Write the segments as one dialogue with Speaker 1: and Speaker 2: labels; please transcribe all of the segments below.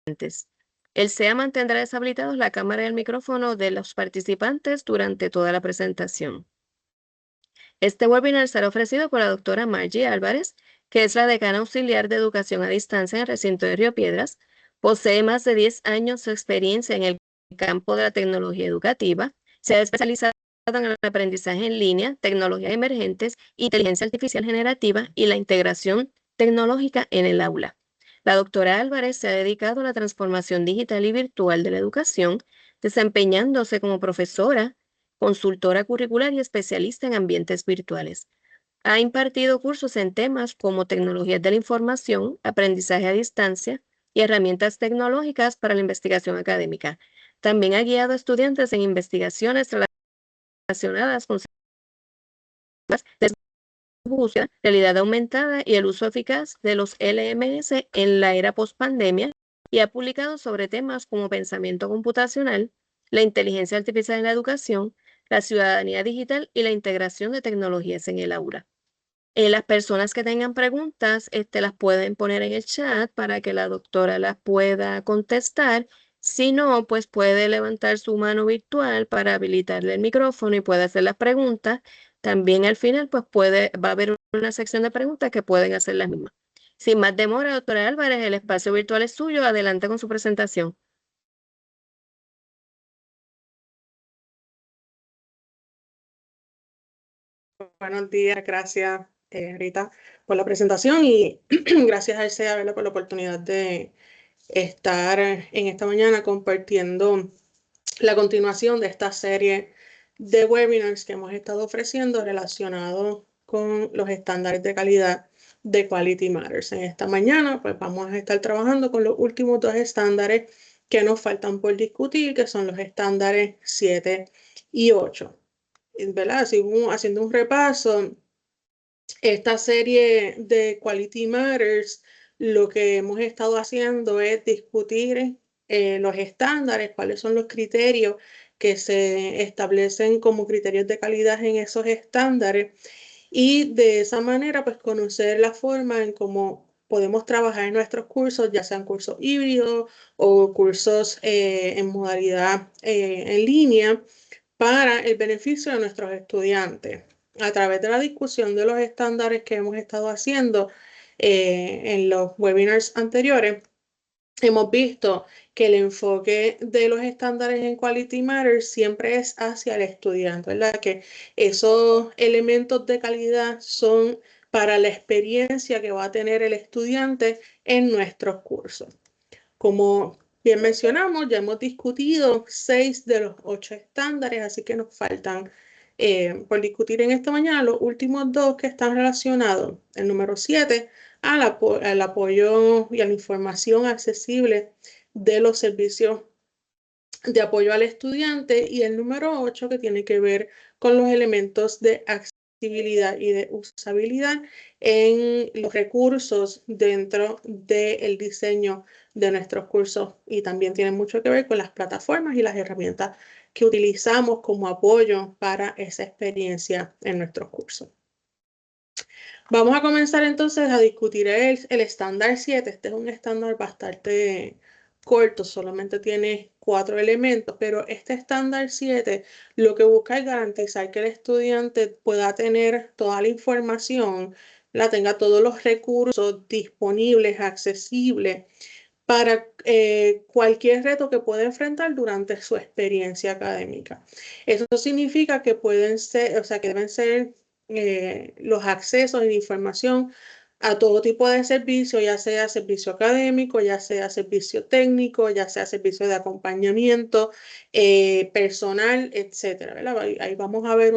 Speaker 1: El SEA mantendrá deshabilitados la cámara y el micrófono de los participantes durante toda la presentación. Este webinar será ofrecido por la doctora Margie Álvarez, que es la decana auxiliar de Educación a Distancia en el recinto de Río Piedras. Posee más de 10 años de experiencia en el campo de la tecnología educativa. Se ha especializado en el aprendizaje en línea, tecnologías emergentes, inteligencia artificial generativa y la integración tecnológica en el aula. La doctora Álvarez se ha dedicado a la transformación digital y virtual de la educación, desempeñándose como profesora, consultora curricular y especialista en ambientes virtuales. Ha impartido cursos en temas como tecnologías de la información, aprendizaje a distancia y herramientas tecnológicas para la investigación académica. También ha guiado a estudiantes en investigaciones relacionadas con búsqueda, realidad aumentada y el uso eficaz de los LMS en la era post-pandemia, y ha publicado sobre temas como pensamiento computacional, la inteligencia artificial en la educación, la ciudadanía digital y la integración de tecnologías en el aula. Las personas que tengan preguntas, las pueden poner en el chat para que la doctora las pueda contestar. Si no, pues puede levantar su mano virtual para habilitarle el micrófono y puede hacer las preguntas. También al final, pues va a haber una sección de preguntas que pueden hacer las mismas. Sin más demora, doctora Álvarez, el espacio virtual es suyo. Adelante con su presentación.
Speaker 2: Buenos días, gracias Rita por la presentación y gracias a SEA, ¿verdad?, por la oportunidad de estar en esta mañana compartiendo la continuación de esta serie de webinars que hemos estado ofreciendo relacionados con los estándares de calidad de Quality Matters. En esta mañana pues vamos a estar trabajando con los últimos dos estándares que nos faltan por discutir, que son los estándares 7 y 8. ¿Verdad? Haciendo un repaso, esta serie de Quality Matters, lo que hemos estado haciendo es discutir los estándares, cuáles son los criterios que se establecen como criterios de calidad en esos estándares, y de esa manera pues conocer la forma en cómo podemos trabajar en nuestros cursos, ya sean cursos híbridos o cursos en modalidad en línea, para el beneficio de nuestros estudiantes. A través de la discusión de los estándares que hemos estado haciendo en los webinars anteriores, hemos visto que el enfoque de los estándares en Quality Matters siempre es hacia el estudiante, ¿verdad? Que esos elementos de calidad son para la experiencia que va a tener el estudiante en nuestros cursos. Como bien mencionamos, ya hemos discutido 6 de los 8 estándares, así que nos faltan por discutir en esta mañana los últimos 2 que están relacionados. El número 7, al apoyo y a la información accesible de los servicios de apoyo al estudiante, y el número 8, que tiene que ver con los elementos de accesibilidad y de usabilidad en los recursos dentro del diseño de nuestros cursos, y también tiene mucho que ver con las plataformas y las herramientas que utilizamos como apoyo para esa experiencia en nuestros cursos. Vamos a comenzar entonces a discutir el estándar 7. Este es un estándar bastante corto, solamente tiene 4 elementos, pero este estándar 7 lo que busca es garantizar que el estudiante pueda tener toda la información, tenga todos los recursos disponibles, accesibles para cualquier reto que pueda enfrentar durante su experiencia académica. Eso significa que pueden ser, que deben ser los accesos y la información a todo tipo de servicio, ya sea servicio académico, ya sea servicio técnico, ya sea servicio de acompañamiento personal, etcétera, ¿verdad? Ahí vamos a ver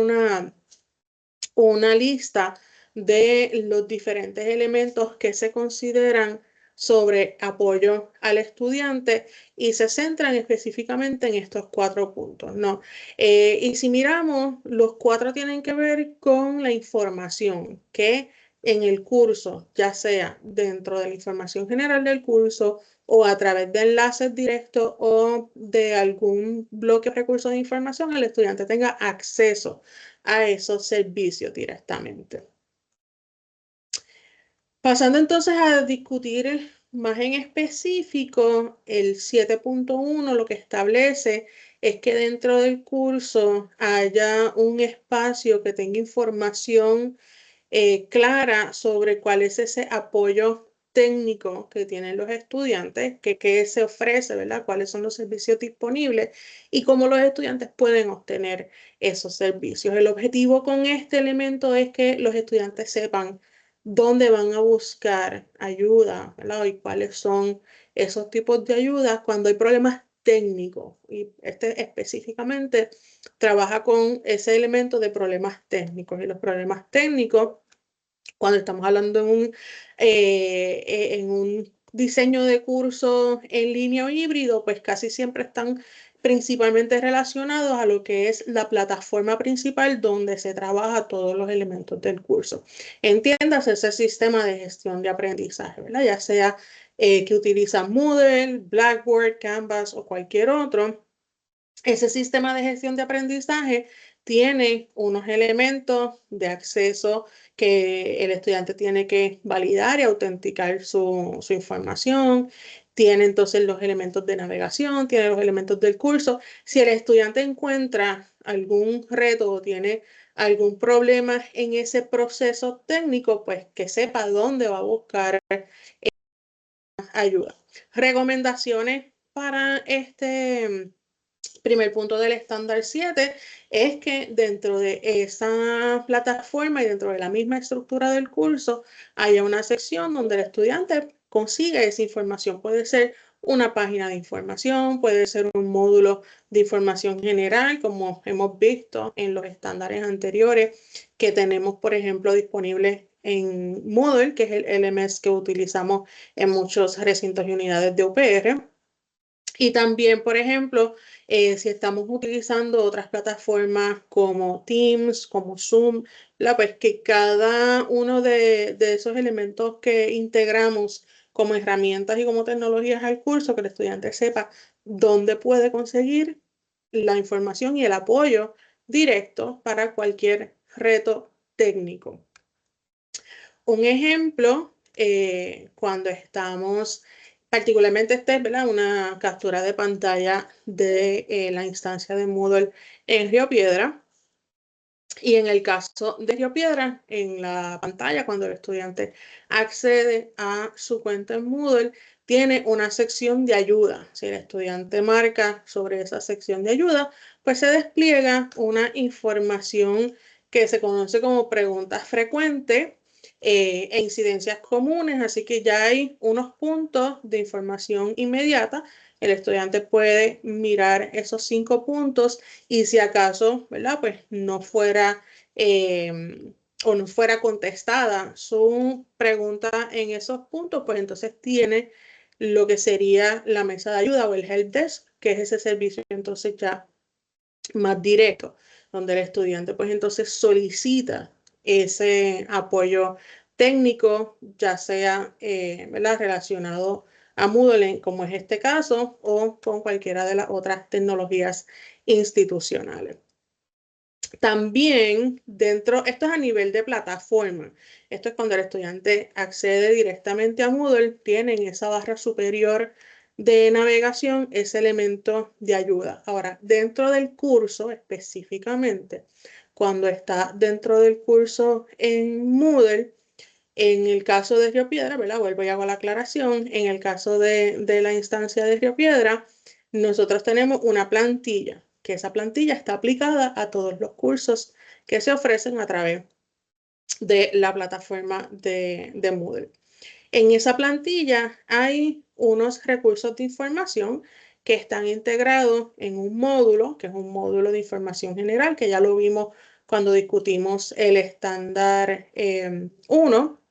Speaker 2: una lista de los diferentes elementos que se consideran sobre apoyo al estudiante, y se centran específicamente en estos 4 puntos, ¿no? Y si miramos, los 4 tienen que ver con la información que en el curso, ya sea dentro de la información general del curso o a través de enlaces directos o de algún bloque de recursos de información, el estudiante tenga acceso a esos servicios directamente. Pasando entonces a discutir más en específico, el 7.1 lo que establece es que dentro del curso haya un espacio que tenga información clara sobre cuál es ese apoyo técnico que tienen los estudiantes, qué se ofrece, ¿verdad? Cuáles son los servicios disponibles y cómo los estudiantes pueden obtener esos servicios. El objetivo con este elemento es que los estudiantes sepan dónde van a buscar ayuda, ¿verdad? Y cuáles son esos tipos de ayuda cuando hay problemas técnicos. Y este específicamente trabaja con ese elemento de problemas técnicos. Y los problemas técnicos, cuando estamos hablando en un diseño de curso en línea o híbrido, pues casi siempre están principalmente relacionados a lo que es la plataforma principal donde se trabaja todos los elementos del curso. Entiéndase ese sistema de gestión de aprendizaje, ¿verdad? Ya sea que utiliza Moodle, Blackboard, Canvas o cualquier otro. Ese sistema de gestión de aprendizaje tiene unos elementos de acceso que el estudiante tiene que validar y autenticar su información. Tiene entonces los elementos de navegación, tiene los elementos del curso. Si el estudiante encuentra algún reto o tiene algún problema en ese proceso técnico, pues que sepa dónde va a buscar ayuda. Recomendaciones para este primer punto del estándar 7 es que dentro de esa plataforma y dentro de la misma estructura del curso haya una sección donde el estudiante consiga esa información. Puede ser una página de información, puede ser un módulo de información general, como hemos visto en los estándares anteriores que tenemos, por ejemplo, disponibles en Moodle, que es el LMS que utilizamos en muchos recintos y unidades de UPR. Y también, por ejemplo, si estamos utilizando otras plataformas como Teams, como Zoom, pues que cada uno de esos elementos que integramos como herramientas y como tecnologías al curso, que el estudiante sepa dónde puede conseguir la información y el apoyo directo para cualquier reto técnico. Un ejemplo, cuando estamos, particularmente esta es, ¿verdad?, una captura de pantalla de la instancia de Moodle en Río Piedra. Y en el caso de Río Piedra, en la pantalla, cuando el estudiante accede a su cuenta en Moodle, tiene una sección de ayuda. Si el estudiante marca sobre esa sección de ayuda, pues se despliega una información que se conoce como preguntas frecuentes e incidencias comunes. Así que ya hay unos puntos de información inmediata. El estudiante puede mirar esos 5 puntos y si acaso, ¿verdad?, pues no fuera o no fuera contestada su pregunta en esos puntos, pues entonces tiene lo que sería la mesa de ayuda o el help desk, que es ese servicio entonces ya más directo, donde el estudiante pues entonces solicita ese apoyo técnico, ya sea ¿verdad?, relacionado a Moodle, como es este caso, o con cualquiera de las otras tecnologías institucionales. También esto es a nivel de plataforma. Esto es cuando el estudiante accede directamente a Moodle, tiene en esa barra superior de navegación ese elemento de ayuda. Ahora, dentro del curso específicamente, cuando está dentro del curso en Moodle, en el caso de Río Piedra, ¿verdad?, vuelvo y hago la aclaración, en el caso de la instancia de Río Piedra, nosotros tenemos una plantilla, que esa plantilla está aplicada a todos los cursos que se ofrecen a través de la plataforma de Moodle. En esa plantilla hay unos recursos de información que están integrados en un módulo, que es un módulo de información general, que ya lo vimos cuando discutimos el estándar 1.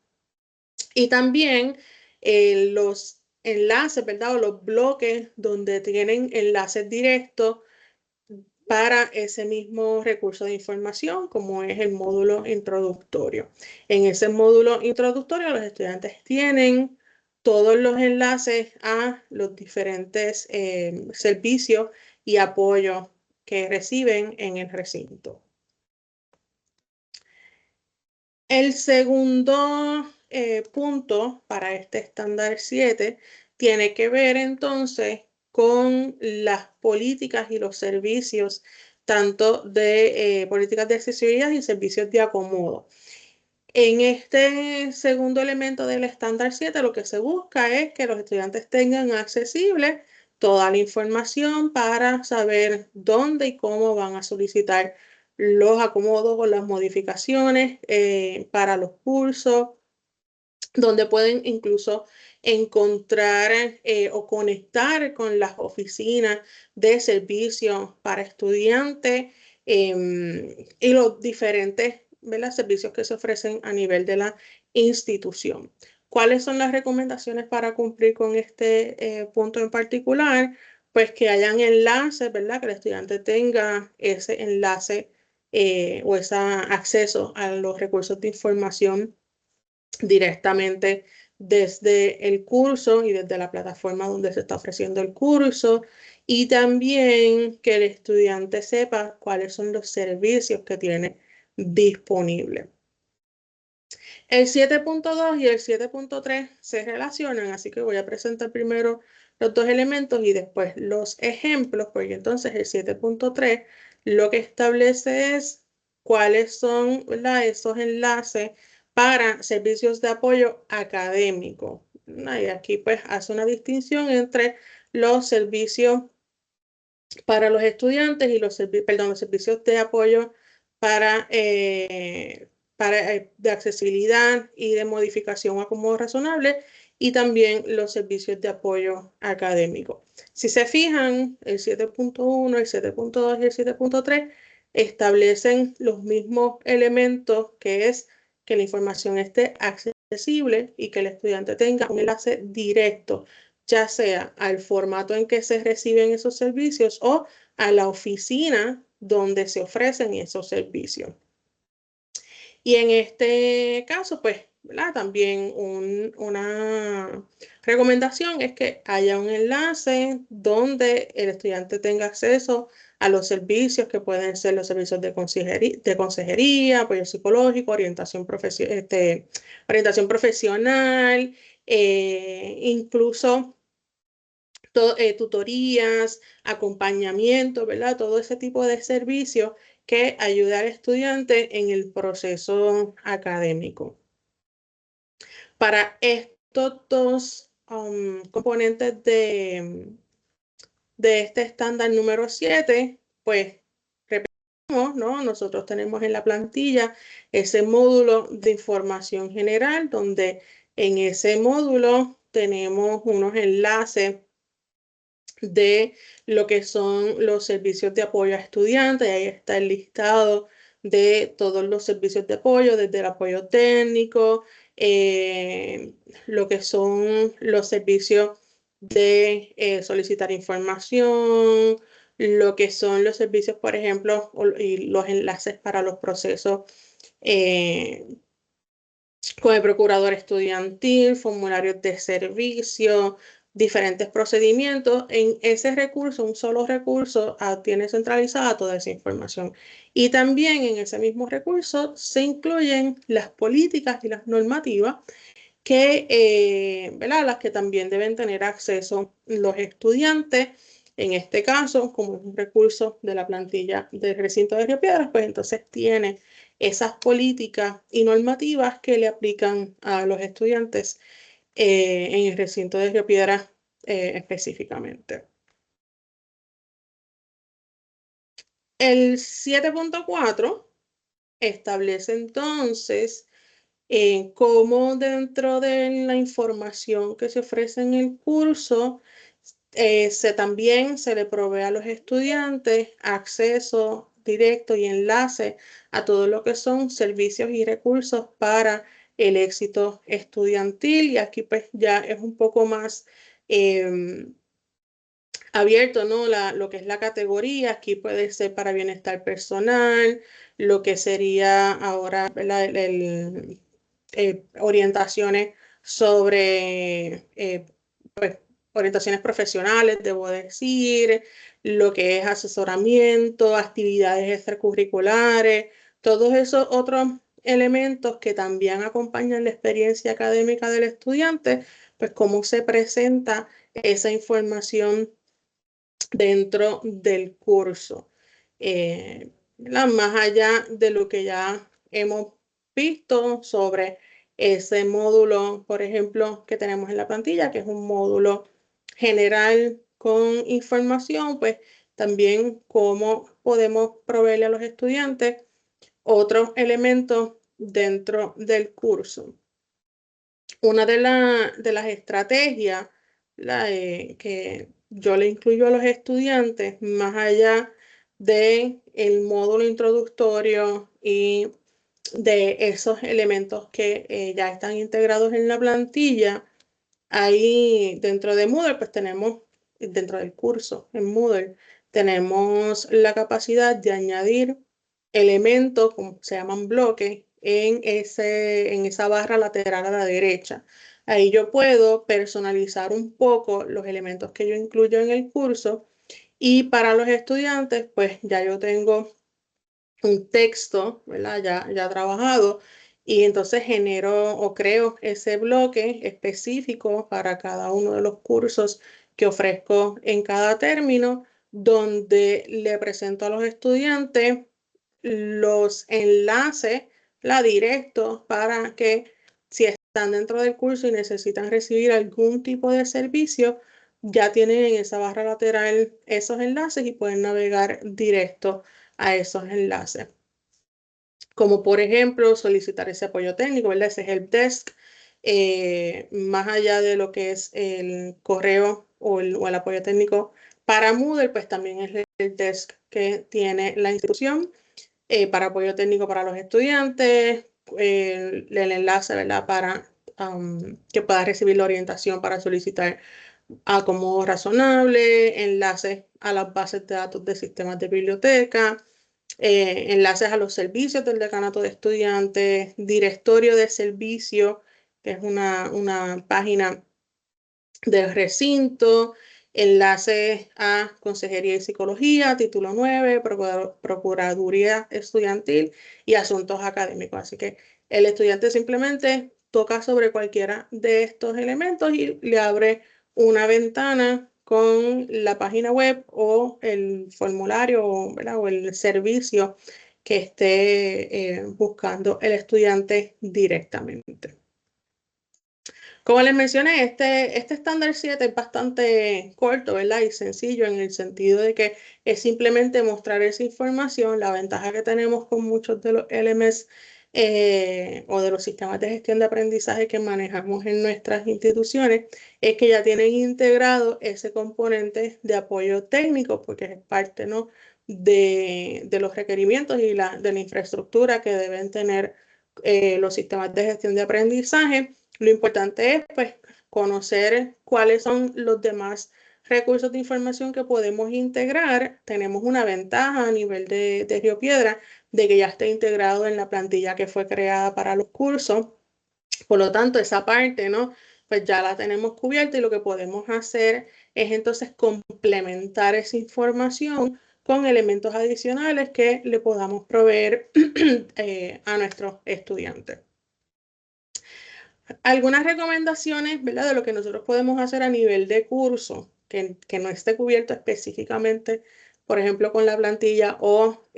Speaker 2: Y también los enlaces, ¿verdad?, o los bloques donde tienen enlaces directos para ese mismo recurso de información, como es el módulo introductorio. En ese módulo introductorio, los estudiantes tienen todos los enlaces a los diferentes servicios y apoyos que reciben en el recinto. El segundo punto para este estándar 7 tiene que ver entonces con las políticas y los servicios, tanto de políticas de accesibilidad y servicios de acomodo. En este segundo elemento del estándar 7, lo que se busca es que los estudiantes tengan accesible toda la información para saber dónde y cómo van a solicitar los acomodos o las modificaciones para los cursos, donde pueden incluso encontrar o conectar con las oficinas de servicio para estudiantes y los diferentes, ¿verdad?, servicios que se ofrecen a nivel de la institución. ¿Cuáles son las recomendaciones para cumplir con este punto en particular? Pues que hayan enlaces, ¿verdad?, que el estudiante tenga ese enlace o ese acceso a los recursos de información directamente desde el curso y desde la plataforma donde se está ofreciendo el curso, y también que el estudiante sepa cuáles son los servicios que tiene disponibles. El 7.2 y el 7.3 se relacionan, así que voy a presentar primero los dos elementos y después los ejemplos, porque entonces el 7.3 lo que establece es cuáles son, ¿verdad?, esos enlaces para servicios de apoyo académico. Y aquí pues hace una distinción entre los servicios para los estudiantes y los servicios de apoyo para, de accesibilidad y de modificación a acomodo razonable, y también los servicios de apoyo académico. Si se fijan, el 7.1, el 7.2 y el 7.3 establecen los mismos elementos, que es que la información esté accesible y que el estudiante tenga un enlace directo, ya sea al formato en que se reciben esos servicios o a la oficina donde se ofrecen esos servicios. Y en este caso, pues, ¿verdad?, también una recomendación es que haya un enlace donde el estudiante tenga acceso a los servicios que pueden ser los servicios de consejería, apoyo psicológico, orientación profesional, incluso tutorías, acompañamiento, ¿verdad? Todo ese tipo de servicios que ayuda al estudiante en el proceso académico. Para estos dos componentes de este estándar número 7, pues repetimos, ¿no? Nosotros tenemos en la plantilla ese módulo de información general, donde en ese módulo tenemos unos enlaces de lo que son los servicios de apoyo a estudiantes. Ahí está el listado de todos los servicios de apoyo, desde el apoyo técnico, lo que son los servicios de solicitar información, lo que son los servicios, por ejemplo, y los enlaces para los procesos con el procurador estudiantil, formularios de servicio, diferentes procedimientos. En ese recurso, un solo recurso, tiene centralizada toda esa información. Y también en ese mismo recurso se incluyen las políticas y las normativas que, ¿verdad?, las que también deben tener acceso los estudiantes. En este caso, como es un recurso de la plantilla del recinto de Río Piedras, pues entonces tiene esas políticas y normativas que le aplican a los estudiantes en el recinto de Río Piedras específicamente. El 7.4 establece entonces cómo dentro de la información que se ofrece en el curso también se le provee a los estudiantes acceso directo y enlace a todo lo que son servicios y recursos para el éxito estudiantil. Y aquí pues ya es un poco más abierto, ¿no? Lo que es la categoría. Aquí puede ser para bienestar personal, lo que sería ahora, ¿verdad?, orientaciones sobre pues, orientaciones profesionales, debo decir, lo que es asesoramiento, actividades extracurriculares, todos esos otros elementos que también acompañan la experiencia académica del estudiante, pues cómo se presenta esa información dentro del curso. Más allá de lo que ya hemos visto sobre ese módulo, por ejemplo, que tenemos en la plantilla, que es un módulo general con información, pues también cómo podemos proveerle a los estudiantes otros elementos dentro del curso. Una de las estrategias que yo le incluyo a los estudiantes, más allá del módulo introductorio y de esos elementos que ya están integrados en la plantilla, ahí dentro de Moodle, pues tenemos, dentro del curso en Moodle, tenemos la capacidad de añadir elementos, como se llaman bloques, en esa barra lateral a la derecha. Ahí yo puedo personalizar un poco los elementos que yo incluyo en el curso y para los estudiantes, pues ya yo tengo un texto, ¿verdad? Ya trabajado y entonces genero o creo ese bloque específico para cada uno de los cursos que ofrezco en cada término, donde le presento a los estudiantes los enlaces, la directos, para que si están dentro del curso y necesitan recibir algún tipo de servicio, ya tienen en esa barra lateral esos enlaces y pueden navegar directo a esos enlaces. Como por ejemplo solicitar ese apoyo técnico, ¿verdad? Ese help desk, más allá de lo que es el correo o el apoyo técnico para Moodle, pues también es el help desk que tiene la institución para apoyo técnico para los estudiantes, el enlace, ¿verdad? Para que pueda recibir la orientación para solicitar acomodo razonable, enlaces a las bases de datos de sistemas de biblioteca, enlaces a los servicios del decanato de estudiantes, directorio de servicio, que es una página del recinto, enlaces a Consejería y Psicología, título 9, Procuraduría Estudiantil y Asuntos Académicos. Así que el estudiante simplemente toca sobre cualquiera de estos elementos y le abre una ventana con la página web o el formulario, ¿verdad? O el servicio que esté buscando el estudiante directamente. Como les mencioné, este estándar 7 es bastante corto, ¿verdad? Y sencillo en el sentido de que es simplemente mostrar esa información. La ventaja que tenemos con muchos de los LMS o de los sistemas de gestión de aprendizaje que manejamos en nuestras instituciones es que ya tienen integrado ese componente de apoyo técnico, porque es parte, ¿no? de los requerimientos y de la infraestructura que deben tener los sistemas de gestión de aprendizaje. Lo importante es pues, conocer cuáles son los demás recursos de información que podemos integrar. Tenemos una ventaja a nivel de Río Piedra de que ya está integrado en la plantilla que fue creada para los cursos. Por lo tanto, esa parte, ¿no? Pues ya la tenemos cubierta y lo que podemos hacer es entonces complementar esa información con elementos adicionales que le podamos proveer a nuestros estudiantes. Algunas recomendaciones, ¿verdad? De lo que nosotros podemos hacer a nivel de curso, que no esté cubierto específicamente, por ejemplo, con la plantilla o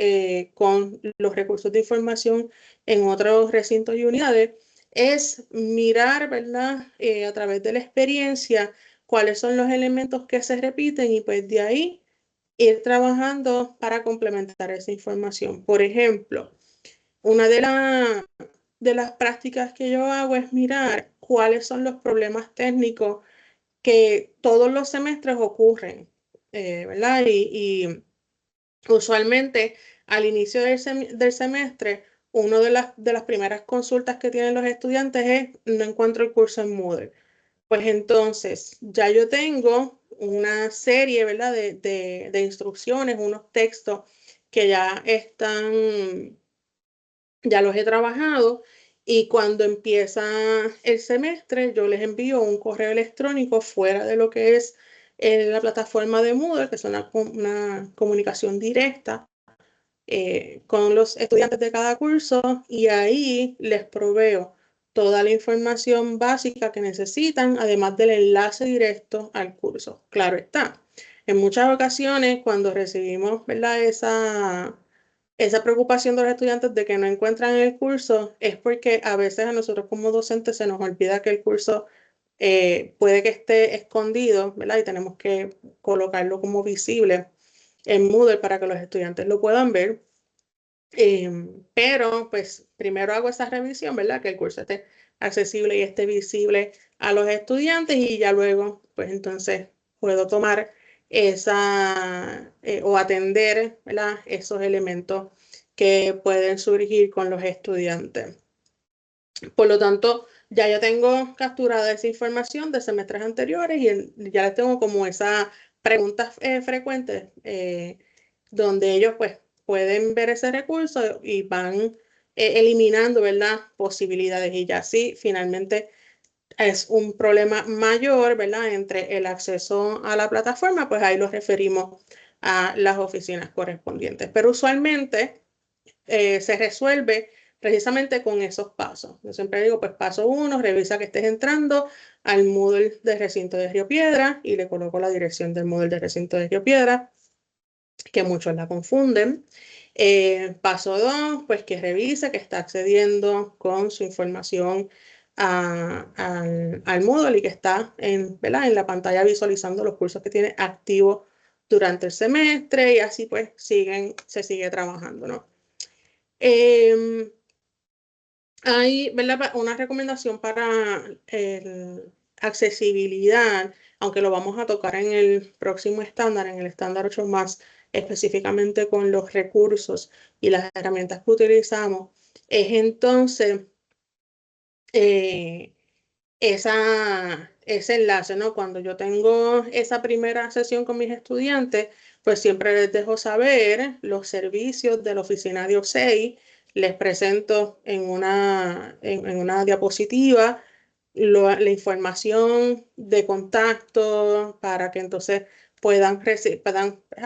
Speaker 2: con los recursos de información en otros recintos y unidades, es mirar, ¿verdad? A través de la experiencia, cuáles son los elementos que se repiten y pues de ahí ir trabajando para complementar esa información. Por ejemplo, una de las prácticas que yo hago es mirar cuáles son los problemas técnicos que todos los semestres ocurren, ¿verdad? Y usualmente al inicio del semestre, una de las primeras consultas que tienen los estudiantes es, no encuentro el curso en Moodle. Pues entonces, ya yo tengo una serie, ¿verdad? De instrucciones, unos textos que ya los he trabajado y cuando empieza el semestre yo les envío un correo electrónico fuera de lo que es la plataforma de Moodle, que es una comunicación directa con los estudiantes de cada curso y ahí les proveo toda la información básica que necesitan, además del enlace directo al curso. Claro está. En muchas ocasiones, cuando recibimos, ¿verdad?, esa preocupación de los estudiantes de que no encuentran el curso, es porque a veces a nosotros como docentes se nos olvida que el curso puede que esté escondido, ¿verdad? Y tenemos que colocarlo como visible en Moodle para que los estudiantes lo puedan ver. Pero pues primero hago esa revisión, ¿verdad? Que el curso esté accesible y esté visible a los estudiantes y ya luego pues entonces puedo tomar o atender, ¿verdad?, esos elementos que pueden surgir con los estudiantes. Por lo tanto, ya yo tengo capturada esa información de semestres anteriores y ya les tengo como esas preguntas frecuentes donde ellos pues pueden ver ese recurso y van eliminando, ¿verdad?, posibilidades. Y ya sí, finalmente es un problema mayor, ¿verdad?, entre el acceso a la plataforma, pues ahí los referimos a las oficinas correspondientes. Pero usualmente se resuelve precisamente con esos pasos. Yo siempre digo, pues paso 1, revisa que estés entrando al Moodle del recinto de Río Piedras y le coloco la dirección del Moodle del recinto de Río Piedras, que muchos la confunden. Paso 2, pues que revise que está accediendo con su información al Moodle y que está ¿verdad?, en la pantalla visualizando los cursos que tiene activos durante el semestre y así pues se sigue trabajando, ¿no? Hay, ¿verdad?, una recomendación para accesibilidad, aunque lo vamos a tocar en el próximo estándar, en el estándar 8 más, específicamente con los recursos y las herramientas que utilizamos, es entonces ese enlace, ¿no? Cuando yo tengo esa primera sesión con mis estudiantes, pues siempre les dejo saber los servicios de la oficina de OSEI, les presento en una diapositiva la información de contacto para que entonces puedan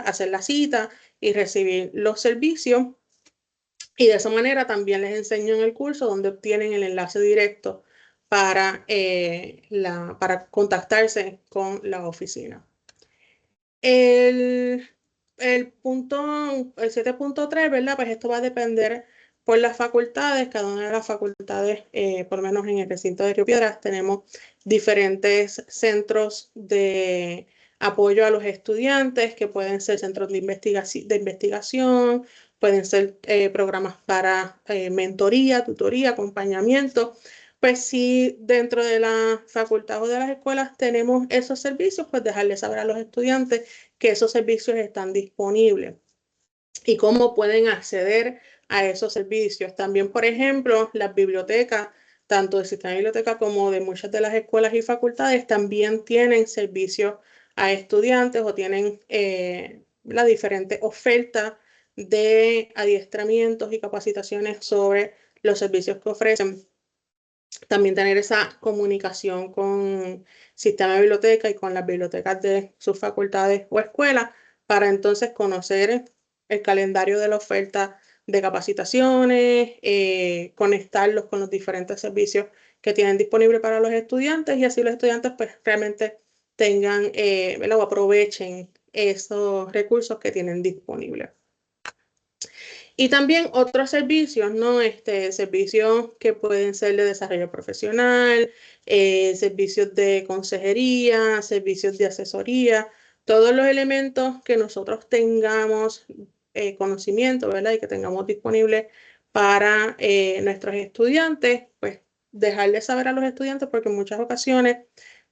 Speaker 2: hacer la cita y recibir los servicios. Y de esa manera también les enseño en el curso donde obtienen el enlace directo para contactarse con la oficina. El 7.3, ¿verdad? Pues esto va a depender por las facultades. Cada una de las facultades, por lo menos en el recinto de Río Piedras, tenemos diferentes centros de apoyo a los estudiantes, que pueden ser centros de investigación, pueden ser programas para mentoría, tutoría, acompañamiento. Pues si dentro de la facultad o de las escuelas tenemos esos servicios, pues dejarles saber a los estudiantes que esos servicios están disponibles y cómo pueden acceder a esos servicios. También, por ejemplo, las bibliotecas, tanto del sistema de biblioteca como de muchas de las escuelas y facultades, también tienen servicios a estudiantes o tienen la diferente oferta de adiestramientos y capacitaciones sobre los servicios que ofrecen. También tener esa comunicación con el sistema de biblioteca y con las bibliotecas de sus facultades o escuelas para entonces conocer el calendario de la oferta de capacitaciones, conectarlos con los diferentes servicios que tienen disponibles para los estudiantes y así los estudiantes pues realmente tengan o aprovechen esos recursos que tienen disponibles. Y también otros servicios, ¿no? Servicios que pueden ser de desarrollo profesional, servicios de consejería, servicios de asesoría, todos los elementos que nosotros tengamos conocimiento, ¿verdad? Y que tengamos disponibles para nuestros estudiantes, pues dejarles saber a los estudiantes porque en muchas ocasiones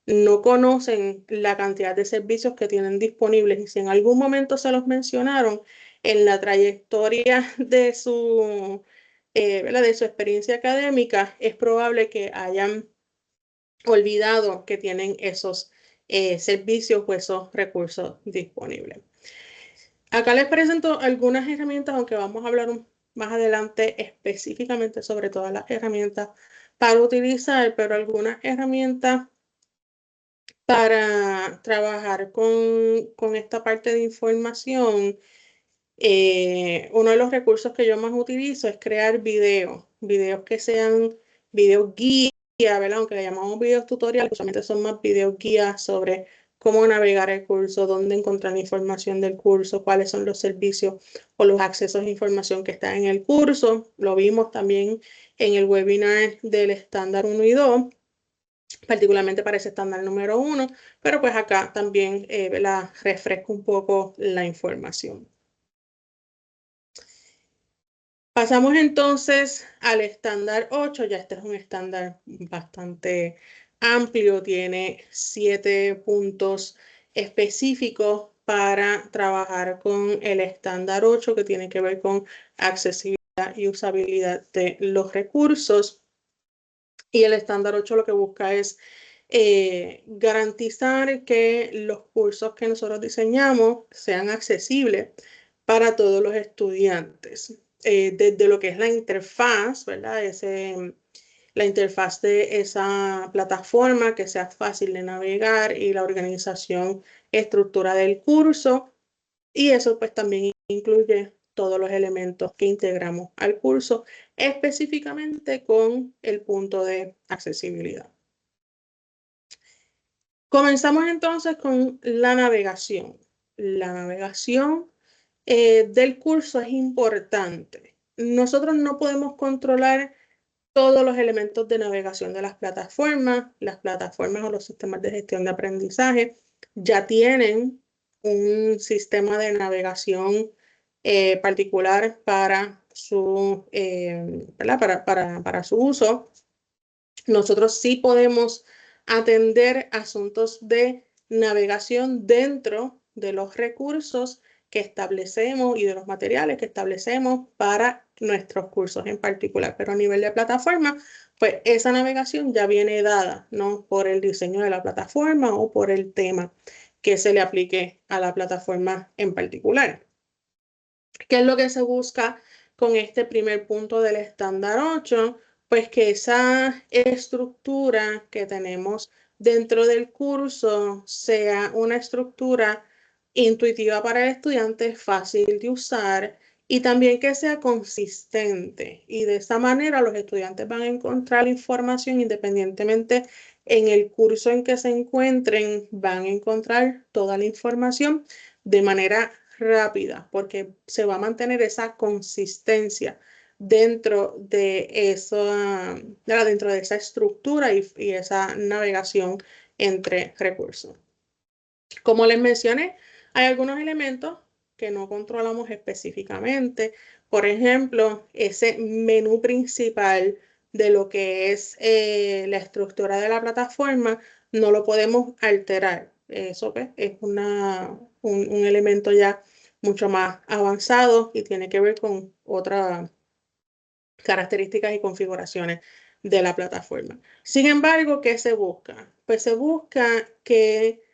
Speaker 2: no conocen la cantidad de servicios que tienen disponibles y si en algún momento se los mencionaron, en la trayectoria de de su experiencia académica, es probable que hayan olvidado que tienen esos servicios o esos recursos disponibles. Acá les presento algunas herramientas, aunque vamos a hablar más adelante específicamente sobre todas las herramientas para utilizar, pero algunas herramientas para trabajar con esta parte de información Uno de los recursos que yo más utilizo es crear videos que sean videos guía, ¿verdad? Aunque le llamamos videos tutoriales, usualmente son más videos guías sobre cómo navegar el curso, dónde encontrar la información del curso, cuáles son los servicios o los accesos a información que están en el curso. Lo vimos también en el webinar del estándar 1 y 2, particularmente para ese estándar número 1, pero pues acá también refresco un poco la información. Pasamos entonces al estándar 8, ya este es un estándar bastante amplio, tiene 7 puntos específicos para trabajar con el estándar 8, que tiene que ver con accesibilidad y usabilidad de los recursos. Y el estándar 8 lo que busca es garantizar que los cursos que nosotros diseñamos sean accesibles para todos los estudiantes. Desde lo que es la interfaz, ¿verdad? La interfaz de esa plataforma, que sea fácil de navegar, y la organización, estructura del curso. Y eso pues también incluye todos los elementos que integramos al curso, específicamente con el punto de accesibilidad. Comenzamos entonces con la navegación. La navegación del curso es importante. Nosotros no podemos controlar todos los elementos de navegación de las plataformas. Las plataformas o los sistemas de gestión de aprendizaje ya tienen un sistema de navegación particular para para su uso. Nosotros sí podemos atender asuntos de navegación dentro de los recursos que establecemos y de los materiales que establecemos para nuestros cursos en particular. Pero a nivel de plataforma, pues esa navegación ya viene dada, ¿no? Por el diseño de la plataforma o por el tema que se le aplique a la plataforma en particular. ¿Qué es lo que se busca con este primer punto del estándar 8? Pues que esa estructura que tenemos dentro del curso sea una estructura intuitiva para el estudiante, fácil de usar y también que sea consistente. Y de esa manera los estudiantes van a encontrar la información independientemente en el curso en que se encuentren, van a encontrar toda la información de manera rápida, porque se va a mantener esa consistencia dentro de esa estructura y esa navegación entre recursos. Como les mencioné, hay algunos elementos que no controlamos específicamente. Por ejemplo, ese menú principal de lo que es la estructura de la plataforma, no lo podemos alterar. Eso pues, es un elemento ya mucho más avanzado y tiene que ver con otras características y configuraciones de la plataforma. Sin embargo, ¿qué se busca? Pues se busca que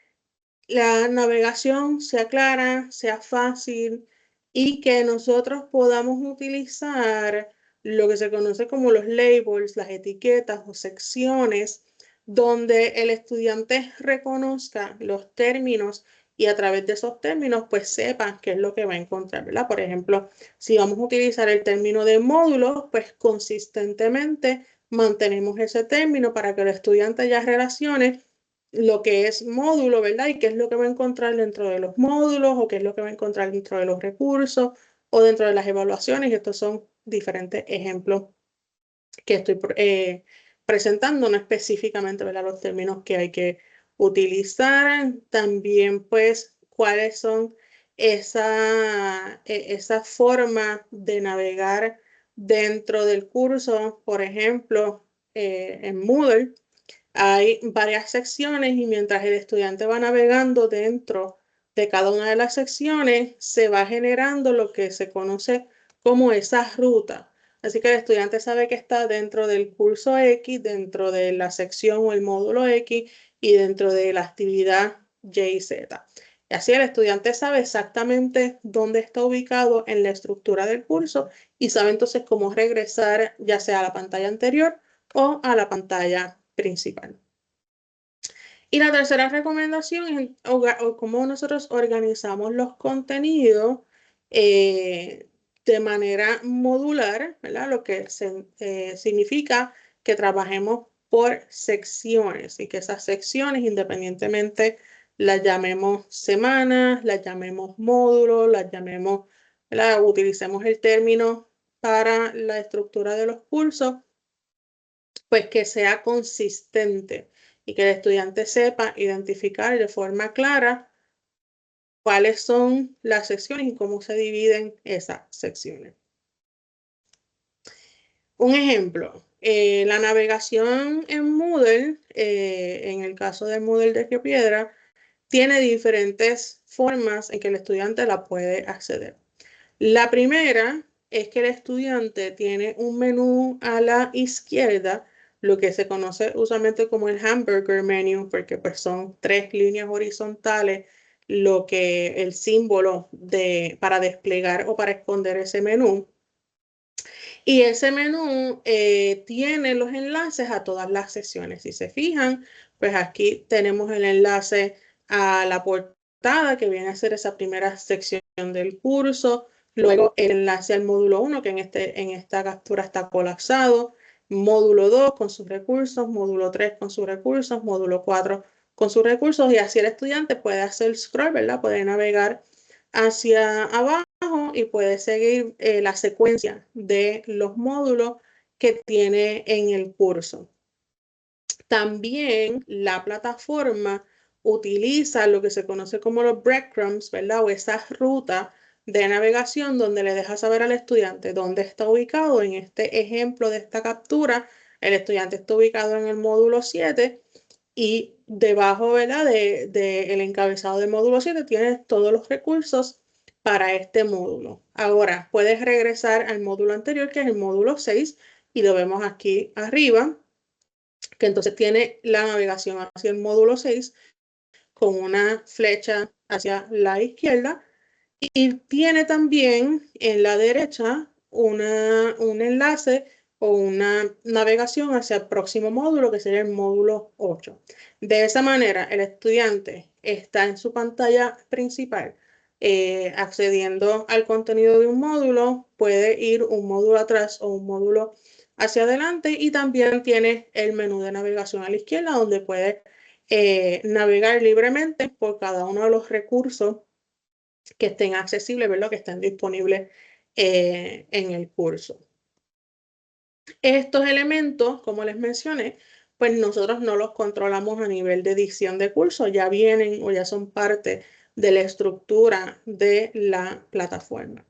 Speaker 2: la navegación sea clara, sea fácil y que nosotros podamos utilizar lo que se conoce como los labels, las etiquetas o secciones, donde el estudiante reconozca los términos y a través de esos términos pues sepa qué es lo que va a encontrar, ¿verdad? Por ejemplo, si vamos a utilizar el término de módulo, pues consistentemente mantenemos ese término para que el estudiante ya relacione lo que es módulo, ¿verdad? Y qué es lo que va a encontrar dentro de los módulos o qué es lo que va a encontrar dentro de los recursos o dentro de las evaluaciones. Y estos son diferentes ejemplos que estoy presentando, no específicamente, ¿verdad? Los términos que hay que utilizar. También, pues, cuáles son esa forma de navegar dentro del curso. Por ejemplo, en Moodle hay varias secciones y mientras el estudiante va navegando dentro de cada una de las secciones, se va generando lo que se conoce como esa ruta. Así que el estudiante sabe que está dentro del curso X, dentro de la sección o el módulo X y dentro de la actividad Y y Z. Y así el estudiante sabe exactamente dónde está ubicado en la estructura del curso y sabe entonces cómo regresar ya sea a la pantalla anterior o a la pantalla principal. Y la tercera recomendación es cómo nosotros organizamos los contenidos de manera modular, ¿verdad? Lo que significa que trabajemos por secciones y que esas secciones, independientemente las llamemos semanas, las llamemos módulos, las llamemos, ¿verdad? Utilicemos el término para la estructura de los cursos, pues que sea consistente y que el estudiante sepa identificar de forma clara cuáles son las secciones y cómo se dividen esas secciones. Un ejemplo, la navegación en Moodle, en el caso del Moodle de Río Piedra, tiene diferentes formas en que el estudiante la puede acceder. La primera es que el estudiante tiene un menú a la izquierda, lo que se conoce usualmente como el hamburger menu, porque pues son 3 líneas horizontales, lo que el símbolo para desplegar o para esconder ese menú. Y ese menú tiene los enlaces a todas las sesiones. Si se fijan, pues aquí tenemos el enlace a la portada, que viene a ser esa primera sección del curso. Luego el enlace al módulo 1, que en esta captura está colapsado. Módulo 2 con sus recursos, módulo 3 con sus recursos, módulo 4 con sus recursos. Y así el estudiante puede hacer scroll, ¿verdad? Puede navegar hacia abajo y puede seguir la secuencia de los módulos que tiene en el curso. También la plataforma utiliza lo que se conoce como los breadcrumbs, ¿verdad? O esa ruta de navegación donde le deja saber al estudiante dónde está ubicado. En este ejemplo de esta captura, el estudiante está ubicado en el módulo 7 y debajo, ¿verdad? El encabezado del módulo 7 tienes todos los recursos para este módulo. Ahora, puedes regresar al módulo anterior, que es el módulo 6, y lo vemos aquí arriba, que entonces tiene la navegación hacia el módulo 6 con una flecha hacia la izquierda y tiene también en la derecha un enlace o una navegación hacia el próximo módulo, que sería el módulo 8. De esa manera, el estudiante está en su pantalla principal accediendo al contenido de un módulo, puede ir un módulo atrás o un módulo hacia adelante y también tiene el menú de navegación a la izquierda donde puede navegar libremente por cada uno de los recursos que estén accesibles, ¿verdad? Que estén disponibles en el curso. Estos elementos, como les mencioné, pues nosotros no los controlamos a nivel de edición de curso, ya vienen o ya son parte de la estructura de la plataforma.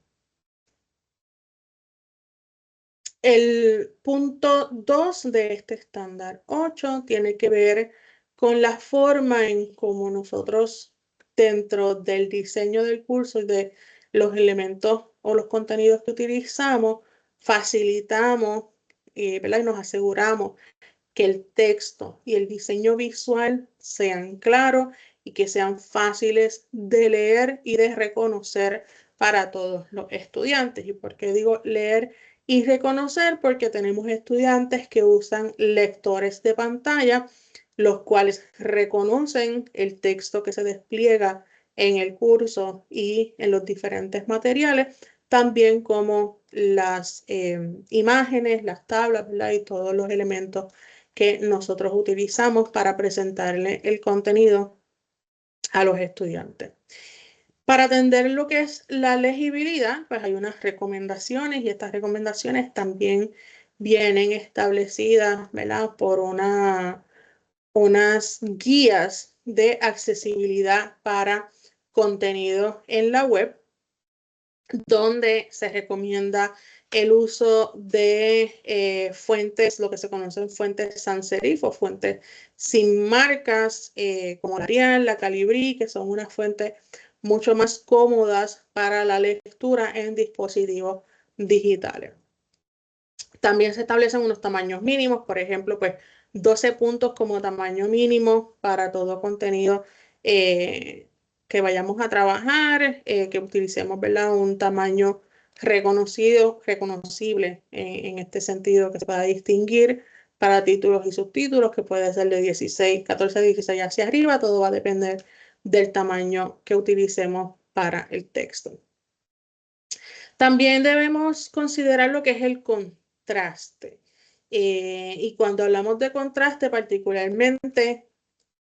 Speaker 2: El punto 2 de este estándar 8 tiene que ver con la forma en cómo nosotros dentro del diseño del curso y de los elementos o los contenidos que utilizamos, facilitamos, ¿verdad? Y nos aseguramos que el texto y el diseño visual sean claros y que sean fáciles de leer y de reconocer para todos los estudiantes. ¿Y por qué digo leer y reconocer? Porque tenemos estudiantes que usan lectores de pantalla, los cuales reconocen el texto que se despliega en el curso y en los diferentes materiales, también como las imágenes, las tablas, ¿verdad? Y todos los elementos que nosotros utilizamos para presentarle el contenido a los estudiantes. Para atender lo que es la legibilidad, pues hay unas recomendaciones y estas recomendaciones también vienen establecidas, ¿verdad? Por unas guías de accesibilidad para contenido en la web, donde se recomienda el uso de fuentes, lo que se conocen fuentes sans serif o fuentes sin marcas, como la Arial, la Calibri, que son unas fuentes mucho más cómodas para la lectura en dispositivos digitales. También se establecen unos tamaños mínimos, por ejemplo, pues 12 puntos como tamaño mínimo para todo contenido que vayamos a trabajar, que utilicemos, ¿verdad? Un tamaño reconocible en este sentido, que se pueda distinguir para títulos y subtítulos, que puede ser de 16, 14, 16 hacia arriba, todo va a depender del tamaño que utilicemos para el texto. También debemos considerar lo que es el contraste. Y cuando hablamos de contraste, particularmente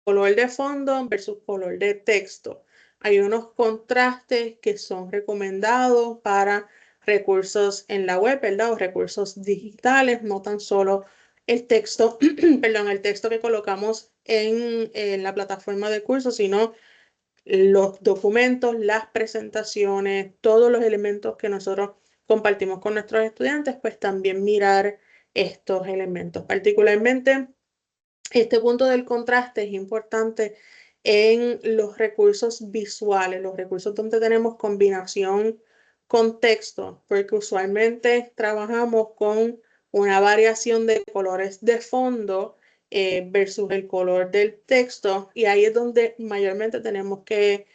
Speaker 2: color de fondo versus color de texto. Hay unos contrastes que son recomendados para recursos en la web, ¿verdad? O recursos digitales, no tan solo el texto, perdón, el texto que colocamos en la plataforma de curso, sino los documentos, las presentaciones, todos los elementos que nosotros compartimos con nuestros estudiantes, pues también mirar estos elementos. Particularmente, este punto del contraste es importante en los recursos visuales, los recursos donde tenemos combinación con texto, porque usualmente trabajamos con una variación de colores de fondo versus el color del texto, y ahí es donde mayormente tenemos que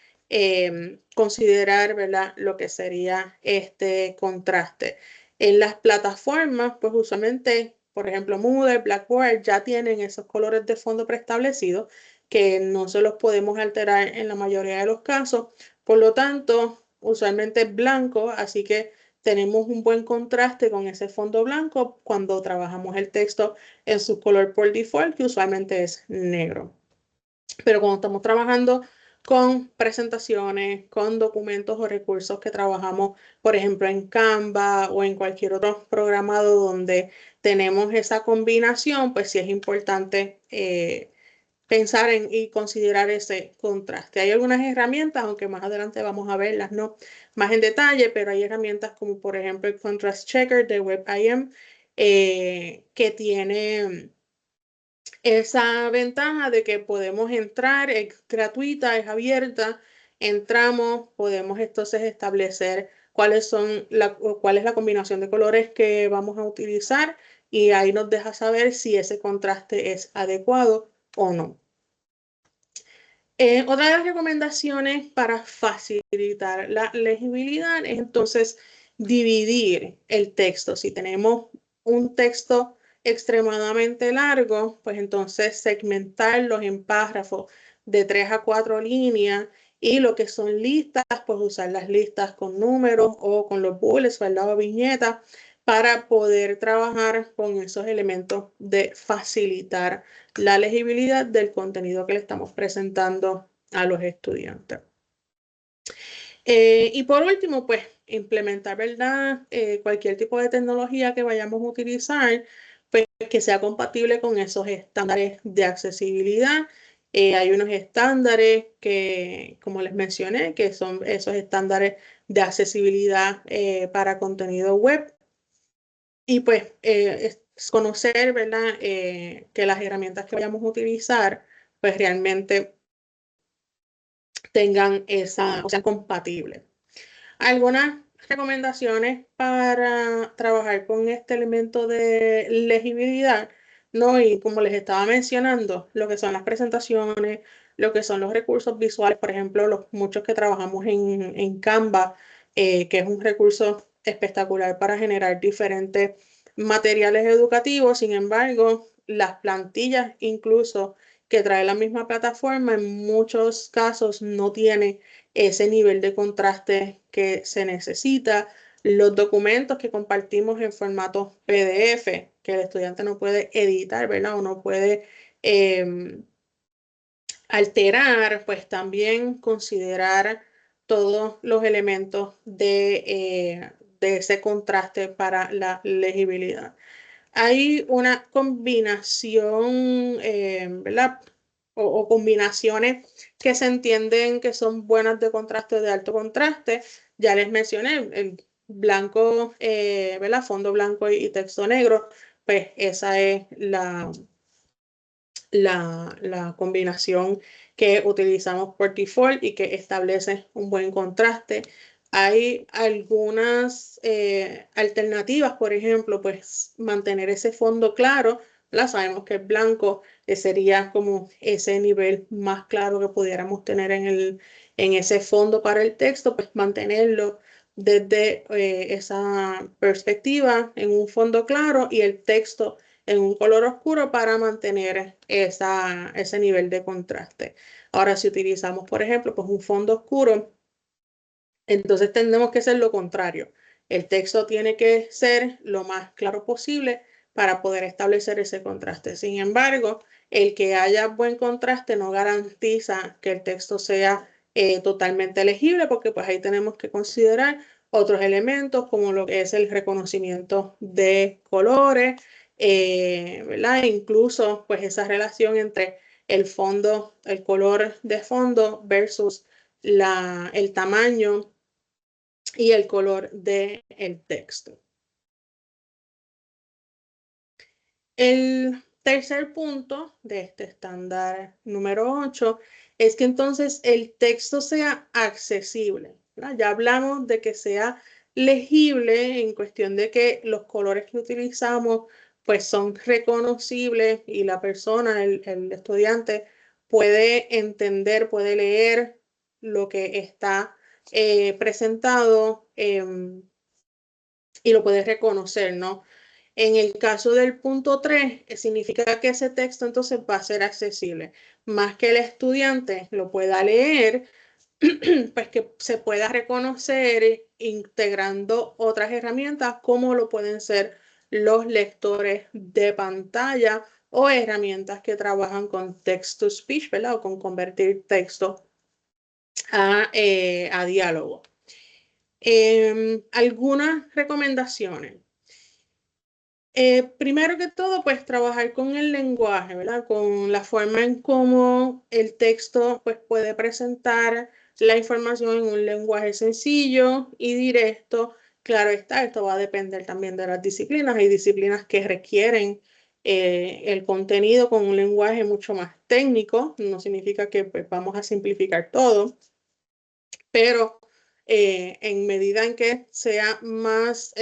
Speaker 2: considerar, ¿verdad?, lo que sería este contraste. En las plataformas, pues usualmente, por ejemplo, Moodle, Blackboard ya tienen esos colores de fondo preestablecidos que no se los podemos alterar en la mayoría de los casos. Por lo tanto, usualmente es blanco, así que tenemos un buen contraste con ese fondo blanco cuando trabajamos el texto en su color por default, que usualmente es negro. Pero cuando estamos trabajando con presentaciones, con documentos o recursos que trabajamos, por ejemplo, en Canva o en cualquier otro programado donde tenemos esa combinación, pues sí es importante pensar en y considerar ese contraste. Hay algunas herramientas, aunque más adelante vamos a verlas, ¿no?, más en detalle, pero hay herramientas como por ejemplo el Contrast Checker de WebIM, que tiene esa ventaja de que podemos entrar, es gratuita, es abierta, entramos, podemos entonces establecer cuál es la combinación de colores que vamos a utilizar, y ahí nos deja saber si ese contraste es adecuado o no. Otra de las recomendaciones para facilitar la legibilidad es entonces dividir el texto. Si tenemos un texto extremadamente largo, pues entonces segmentarlos en párrafos de 3 a 4 líneas, y lo que son listas, pues usar las listas con números o con los bullets, ¿verdad?, o viñetas, para poder trabajar con esos elementos de facilitar la legibilidad del contenido que le estamos presentando a los estudiantes. Y por último, pues implementar, ¿verdad?, cualquier tipo de tecnología que vayamos a utilizar, pues que sea compatible con esos estándares de accesibilidad. Hay unos estándares que, como les mencioné, que son esos estándares de accesibilidad para contenido web. Y pues conocer, ¿verdad?, que las herramientas que vayamos a utilizar, pues realmente tengan o sean compatibles. Algunas recomendaciones para trabajar con este elemento de legibilidad, ¿no? Y como les estaba mencionando, lo que son las presentaciones, lo que son los recursos visuales, por ejemplo, los muchos que trabajamos en Canva, que es un recurso espectacular para generar diferentes materiales educativos. Sin embargo, las plantillas incluso que trae la misma plataforma en muchos casos no tiene ese nivel de contraste que se necesita. Los documentos que compartimos en formato PDF, que el estudiante no puede editar, ¿verdad?, o no puede alterar, pues también considerar todos los elementos de ese contraste para la legibilidad. Hay una combinación, ¿verdad?, o combinaciones que se entienden que son buenas de contraste o de alto contraste. Ya les mencioné el blanco, ¿verdad?, fondo blanco y texto negro, pues esa es la combinación que utilizamos por default y que establece un buen contraste. Hay algunas alternativas, por ejemplo, pues mantener ese fondo claro. Sabemos que el blanco sería como ese nivel más claro que pudiéramos tener en ese fondo para el texto, pues mantenerlo desde esa perspectiva en un fondo claro y el texto en un color oscuro para mantener ese nivel de contraste. Ahora, si utilizamos, por ejemplo, pues un fondo oscuro, entonces tenemos que hacer lo contrario. El texto tiene que ser lo más claro posible para poder establecer ese contraste. Sin embargo, el que haya buen contraste no garantiza que el texto sea totalmente legible, porque pues ahí tenemos que considerar otros elementos como lo que es el reconocimiento de colores, ¿verdad? E incluso pues esa relación entre el fondo, el color de fondo versus el tamaño y el color del texto. El tercer punto de este estándar número 8 es que entonces el texto sea accesible, ¿verdad? Ya hablamos de que sea legible en cuestión de que los colores que utilizamos pues son reconocibles y la persona, el estudiante, puede entender, puede leer lo que está presentado y lo puede reconocer, ¿no? En el caso del punto 3, significa que ese texto entonces va a ser accesible, más que el estudiante lo pueda leer, pues que se pueda reconocer integrando otras herramientas como lo pueden ser los lectores de pantalla o herramientas que trabajan con text to speech, ¿verdad? O con convertir texto a diálogo. Algunas recomendaciones. Primero que todo, pues trabajar con el lenguaje, ¿verdad? Con la forma en cómo el texto pues, puede presentar la información en un lenguaje sencillo y directo. Claro está, esto va a depender también de las disciplinas. Hay disciplinas que requieren el contenido con un lenguaje mucho más técnico. No significa que pues, vamos a simplificar todo, pero en medida en que sea más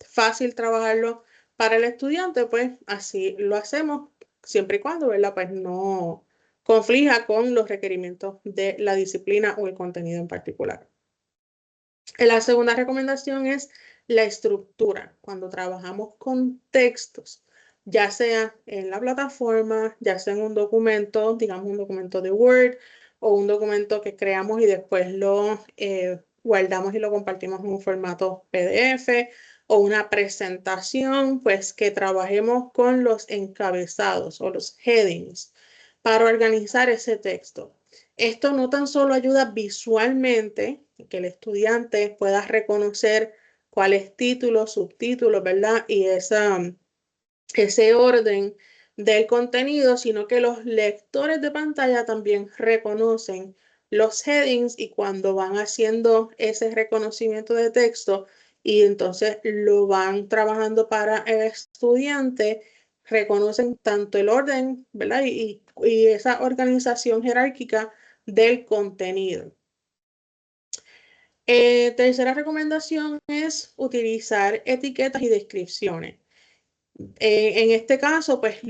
Speaker 2: fácil trabajarlo para el estudiante, pues así lo hacemos, siempre y cuando, ¿verdad? Pues no conflija con los requerimientos de la disciplina o el contenido en particular. La segunda recomendación es la estructura. Cuando trabajamos con textos, ya sea en la plataforma, ya sea en un documento, digamos un documento de Word o un documento que creamos y después lo guardamos y lo compartimos en un formato PDF o una presentación, pues que trabajemos con los encabezados o los headings para organizar ese texto. Esto no tan solo ayuda visualmente, que el estudiante pueda reconocer cuáles títulos, subtítulos, ¿verdad? Y ese orden del contenido, sino que los lectores de pantalla también reconocen los headings y cuando van haciendo ese reconocimiento de texto y entonces lo van trabajando para el estudiante, reconocen tanto el orden, ¿verdad? Y esa organización jerárquica del contenido. Tercera recomendación es utilizar etiquetas y descripciones. En este caso, pues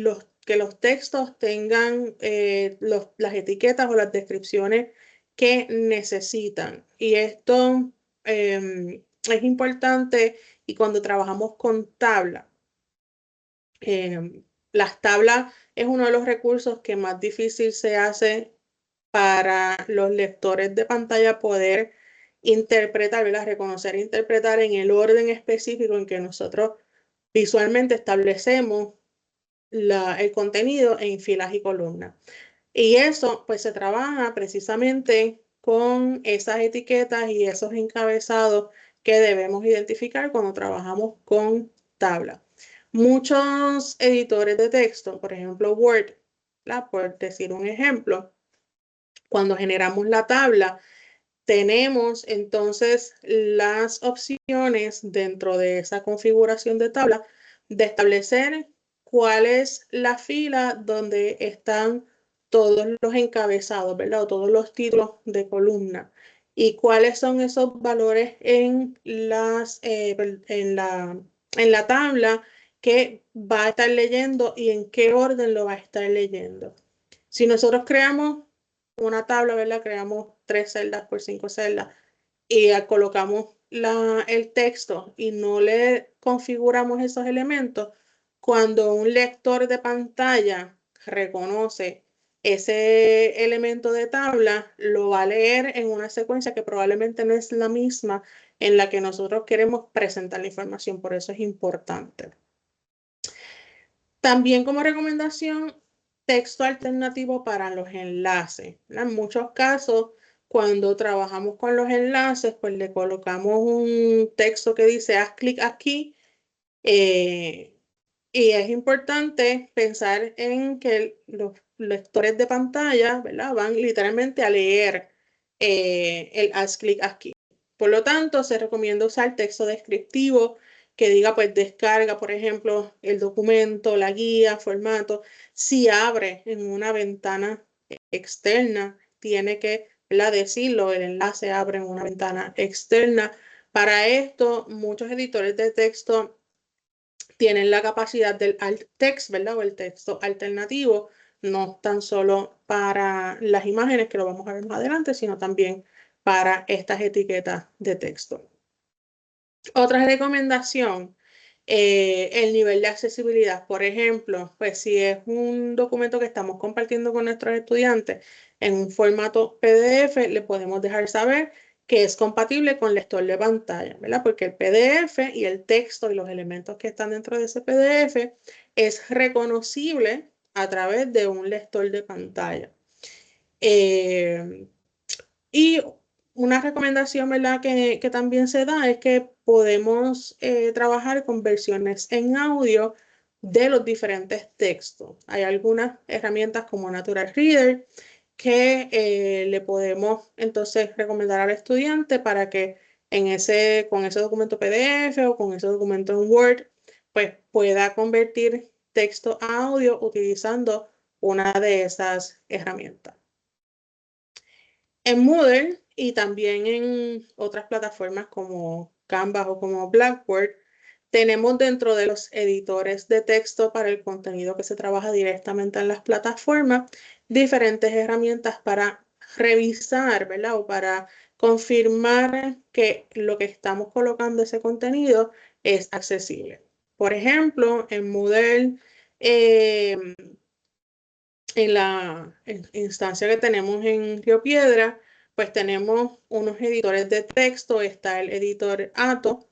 Speaker 2: que los textos tengan las etiquetas o las descripciones que necesitan. Y esto es importante y cuando trabajamos con tabla. Las tablas es uno de los recursos que más difícil se hace para los lectores de pantalla poder interpretar, ¿verdad? Reconocer e interpretar en el orden específico en que nosotros visualmente establecemos el contenido en filas y columnas. Y eso pues se trabaja precisamente con esas etiquetas y esos encabezados que debemos identificar cuando trabajamos con tabla. Muchos editores de texto, por ejemplo Word, por decir un ejemplo, cuando generamos la tabla, tenemos entonces las opciones dentro de esa configuración de tabla de establecer cuál es la fila donde están todos los encabezados, ¿verdad? O todos los títulos de columna. Y cuáles son esos valores en la tabla que va a estar leyendo y en qué orden lo va a estar leyendo. Si nosotros creamos una tabla, ¿verdad? Creamos 3 celdas por 5 celdas y colocamos el texto y no le configuramos esos elementos, cuando un lector de pantalla reconoce ese elemento de tabla lo va a leer en una secuencia que probablemente no es la misma en la que nosotros queremos presentar la información. Por eso es importante. También como recomendación, texto alternativo para los enlaces. En muchos casos, cuando trabajamos con los enlaces, pues le colocamos un texto que dice haz clic aquí. Y es importante pensar en que los lectores de pantalla, ¿verdad? Van literalmente a leer el haz clic aquí. Por lo tanto, se recomienda usar texto descriptivo que diga, pues, descarga, por ejemplo, el documento, la guía, formato. Si abre en una ventana externa, tiene que, ¿verdad? Decirlo, el enlace abre en una ventana externa. Para esto, muchos editores de texto tienen la capacidad del alt text, ¿verdad? O el texto alternativo, no tan solo para las imágenes, que lo vamos a ver más adelante, sino también para estas etiquetas de texto. Otra recomendación, el nivel de accesibilidad. Por ejemplo, pues si es un documento que estamos compartiendo con nuestros estudiantes en un formato PDF, le podemos dejar saber que es compatible con lector de pantalla, ¿verdad? Porque el PDF y el texto y los elementos que están dentro de ese PDF es reconocible a través de un lector de pantalla. Y una recomendación, ¿verdad? Que también se da es que podemos trabajar con versiones en audio de los diferentes textos. Hay algunas herramientas como Natural Reader que le podemos entonces recomendar al estudiante para que con ese documento PDF o con ese documento en Word, pues pueda convertir texto a audio utilizando una de esas herramientas. En Moodle y también en otras plataformas como Canva o como Blackboard, tenemos dentro de los editores de texto para el contenido que se trabaja directamente en las plataformas, diferentes herramientas para revisar, ¿verdad? O para confirmar que lo que estamos colocando ese contenido es accesible. Por ejemplo, en Moodle, en la instancia que tenemos en Río Piedra, pues tenemos unos editores de texto, está el editor Ato,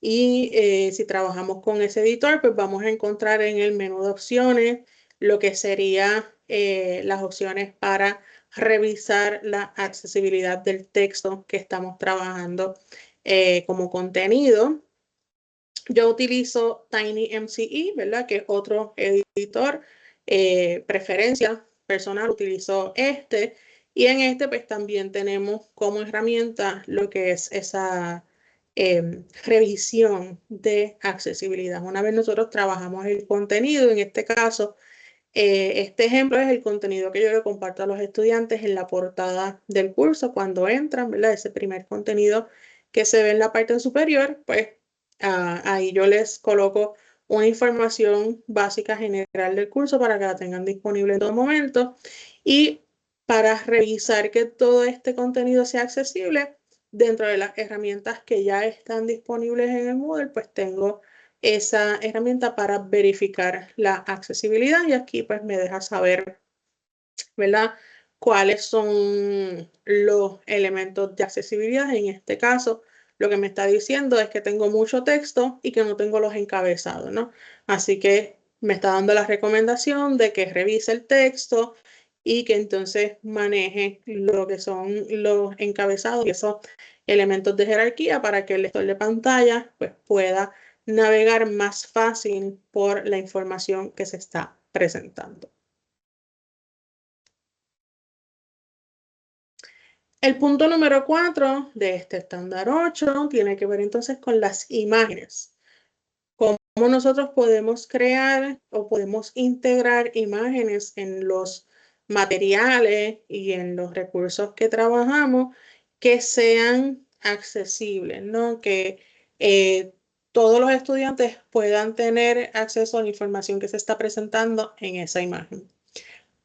Speaker 2: y si trabajamos con ese editor, pues vamos a encontrar en el menú de opciones lo que serían las opciones para revisar la accesibilidad del texto que estamos trabajando como contenido. Yo utilizo TinyMCE, ¿verdad? Que es otro editor. Preferencia personal, utilizo este. Y en este, pues también tenemos como herramienta lo que es esa revisión de accesibilidad. Una vez nosotros trabajamos el contenido, en este caso, este ejemplo es el contenido que yo le comparto a los estudiantes en la portada del curso cuando entran, ¿verdad? Ese primer contenido que se ve en la parte superior, pues ahí yo les coloco una información básica general del curso para que la tengan disponible en todo momento. Y para revisar que todo este contenido sea accesible, dentro de las herramientas que ya están disponibles en el Moodle, pues tengo esa herramienta para verificar la accesibilidad y aquí pues me deja saber, ¿verdad? Cuáles son los elementos de accesibilidad. En este caso, lo que me está diciendo es que tengo mucho texto y que no tengo los encabezados, ¿no? Así que me está dando la recomendación de que revise el texto y que entonces maneje lo que son los encabezados y esos elementos de jerarquía para que el lector de pantalla pues pueda navegar más fácil por la información que se está presentando. El punto número 4 de este estándar 8 tiene que ver entonces con las imágenes. Cómo nosotros podemos crear o podemos integrar imágenes en los materiales y en los recursos que trabajamos que sean accesibles, ¿no? Que todos los estudiantes puedan tener acceso a la información que se está presentando en esa imagen.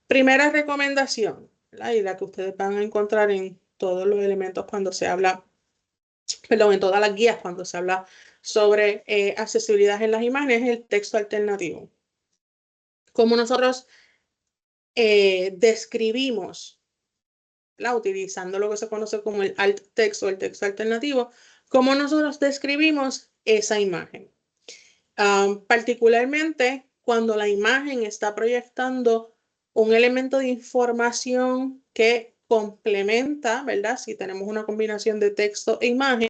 Speaker 2: Primera recomendación, y la que ustedes van a encontrar en todos los elementos cuando se habla, perdón, en todas las guías cuando se habla sobre accesibilidad en las imágenes, es el texto alternativo. Como nosotros describimos, ¿verdad? Utilizando lo que se conoce como el alt text o el texto alternativo, cómo nosotros describimos esa imagen. Particularmente cuando la imagen está proyectando un elemento de información que complementa, ¿verdad? Si tenemos una combinación de texto e imagen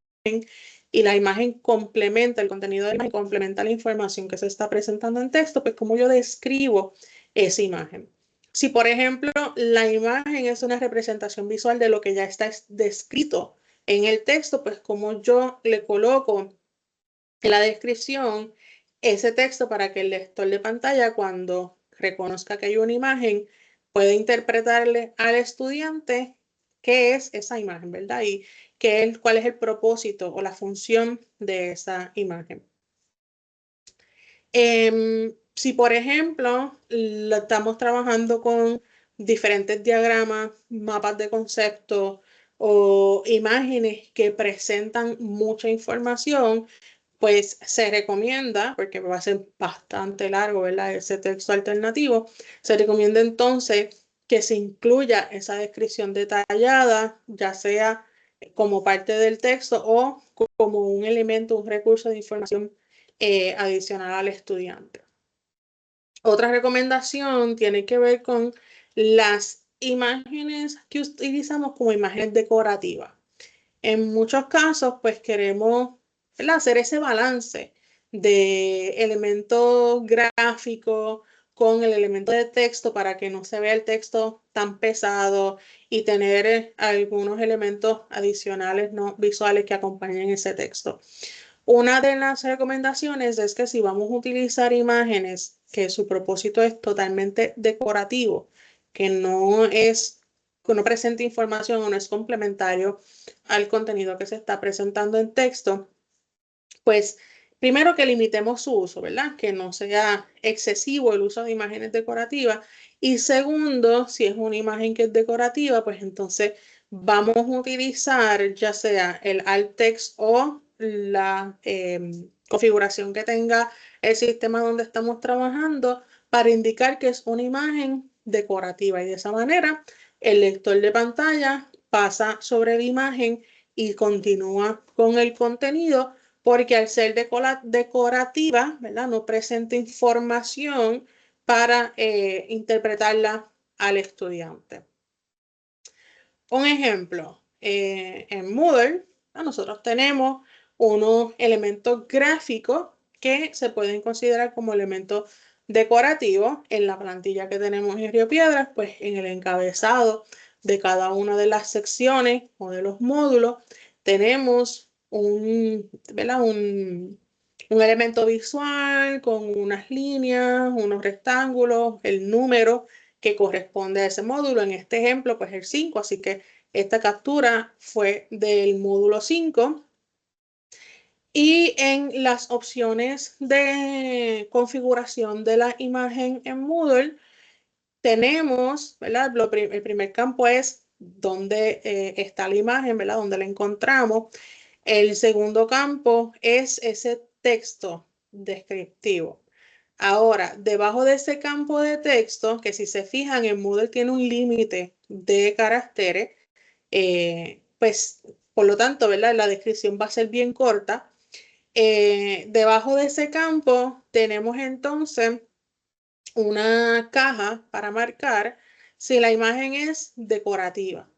Speaker 2: y la imagen complementa, el contenido de la imagen complementa la información que se está presentando en texto, pues cómo yo describo esa imagen. Si, por ejemplo, la imagen es una representación visual de lo que ya está descrito en el texto, pues cómo yo le coloco en la descripción ese texto para que el lector de pantalla, cuando reconozca que hay una imagen, pueda interpretarle al estudiante qué es esa imagen, ¿verdad? Y cuál es el propósito o la función de esa imagen. Si, por ejemplo, estamos trabajando con diferentes diagramas, mapas de concepto o imágenes que presentan mucha información, pues se recomienda, porque va a ser bastante largo, ¿verdad? Ese texto alternativo, se recomienda entonces que se incluya esa descripción detallada, ya sea como parte del texto o como un elemento, un recurso de información adicional al estudiante. Otra recomendación tiene que ver con las imágenes que utilizamos como imágenes decorativas. En muchos casos, pues queremos, ¿verdad?, hacer ese balance de elementos gráficos con el elemento de texto para que no se vea el texto tan pesado y tener algunos elementos adicionales no visuales que acompañen ese texto. Una de las recomendaciones es que si vamos a utilizar imágenes que su propósito es totalmente decorativo, que no presenta información o no es complementario al contenido que se está presentando en texto, pues primero que limitemos su uso, ¿verdad? Que no sea excesivo el uso de imágenes decorativas. Y segundo, si es una imagen que es decorativa, pues entonces vamos a utilizar ya sea el alt text o la configuración que tenga el sistema donde estamos trabajando para indicar que es una imagen decorativa. Y de esa manera, el lector de pantalla pasa sobre la imagen y continúa con el contenido, porque al ser decorativa, ¿verdad?, no presenta información para interpretarla al estudiante. Un ejemplo, en Moodle, nosotros tenemos unos elementos gráficos que se pueden considerar como elementos decorativos. En la plantilla que tenemos en Río Piedras, pues en el encabezado de cada una de las secciones o de los módulos tenemos ¿verdad?, un elemento visual con unas líneas, unos rectángulos, el número que corresponde a ese módulo. En este ejemplo, pues el 5, así que esta captura fue del módulo 5. Y en las opciones de configuración de la imagen en Moodle tenemos, ¿verdad? El primer campo es donde está la imagen, ¿verdad?, donde la encontramos. El segundo campo es ese texto descriptivo. Ahora, debajo de ese campo de texto, que si se fijan, el Moodle tiene un límite de caracteres, pues por lo tanto, ¿verdad?, la descripción va a ser bien corta. Debajo de ese campo tenemos entonces una caja para marcar si la imagen es decorativa.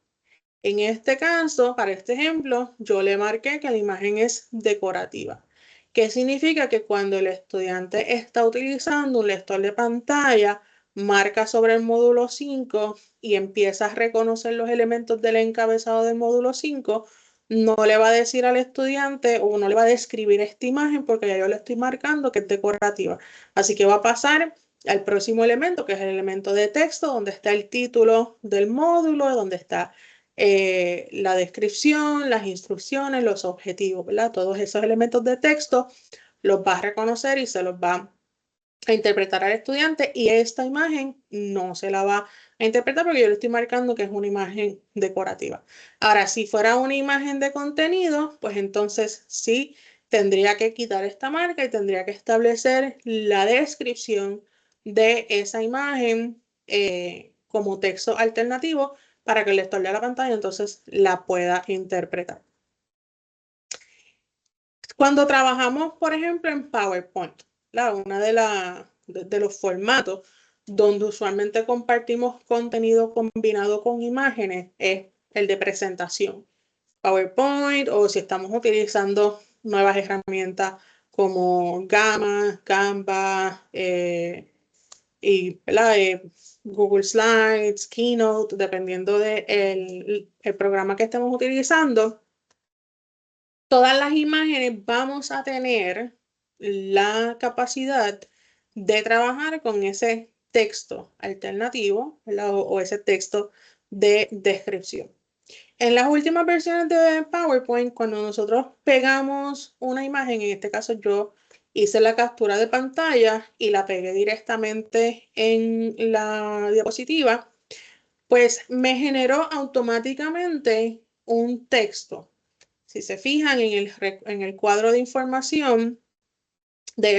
Speaker 2: En este caso, para este ejemplo, yo le marqué que la imagen es decorativa. ¿Qué significa? Que cuando el estudiante está utilizando un lector de pantalla, marca sobre el módulo 5 y empieza a reconocer los elementos del encabezado del módulo 5, no le va a decir al estudiante o no le va a describir esta imagen porque ya yo le estoy marcando que es decorativa. Así que va a pasar al próximo elemento, que es el elemento de texto, donde está el título del módulo, donde está la descripción, las instrucciones, los objetivos, ¿verdad? Todos esos elementos de texto los va a reconocer y se los va a interpretar al estudiante, y esta imagen no se la va a interpretar porque yo le estoy marcando que es una imagen decorativa. Ahora, si fuera una imagen de contenido, pues entonces sí tendría que quitar esta marca y tendría que establecer la descripción de esa imagen como texto alternativo para que el lector de la pantalla entonces la pueda interpretar. Cuando trabajamos, por ejemplo, en PowerPoint, uno de los formatos donde usualmente compartimos contenido combinado con imágenes es el de presentación. PowerPoint, o si estamos utilizando nuevas herramientas como Gamma, Canva y Google Slides, Keynote, dependiendo del programa que estemos utilizando. Todas las imágenes vamos a tener la capacidad de trabajar con ese texto alternativo, o ese texto de descripción. En las últimas versiones de PowerPoint, cuando nosotros pegamos una imagen, en este caso yo hice la captura de pantalla y la pegué directamente en la diapositiva, pues me generó automáticamente un texto. Si se fijan en el cuadro de información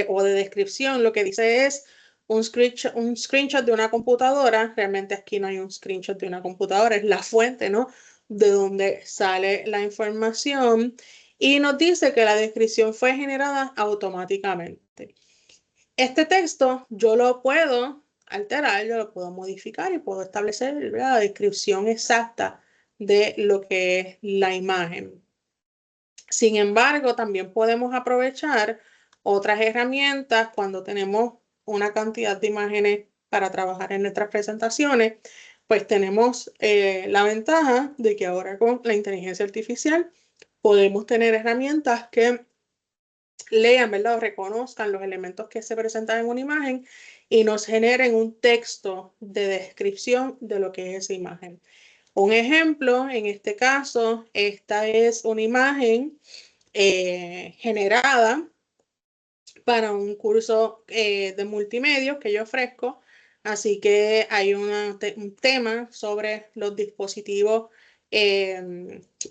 Speaker 2: o de descripción, lo que dice es un screenshot de una computadora. Realmente aquí no hay un screenshot de una computadora, es la fuente, ¿no?, de donde sale la información, y nos dice que la descripción fue generada automáticamente. Este texto yo lo puedo alterar, yo lo puedo modificar y puedo establecer la descripción exacta de lo que es la imagen. Sin embargo, también podemos aprovechar otras herramientas cuando tenemos una cantidad de imágenes para trabajar en nuestras presentaciones. Pues tenemos la ventaja de que ahora con la inteligencia artificial podemos tener herramientas que lean, ¿verdad?, o reconozcan los elementos que se presentan en una imagen y nos generen un texto de descripción de lo que es esa imagen. Un ejemplo, en este caso, esta es una imagen generada para un curso de multimedia que yo ofrezco. Así que hay un tema sobre los dispositivos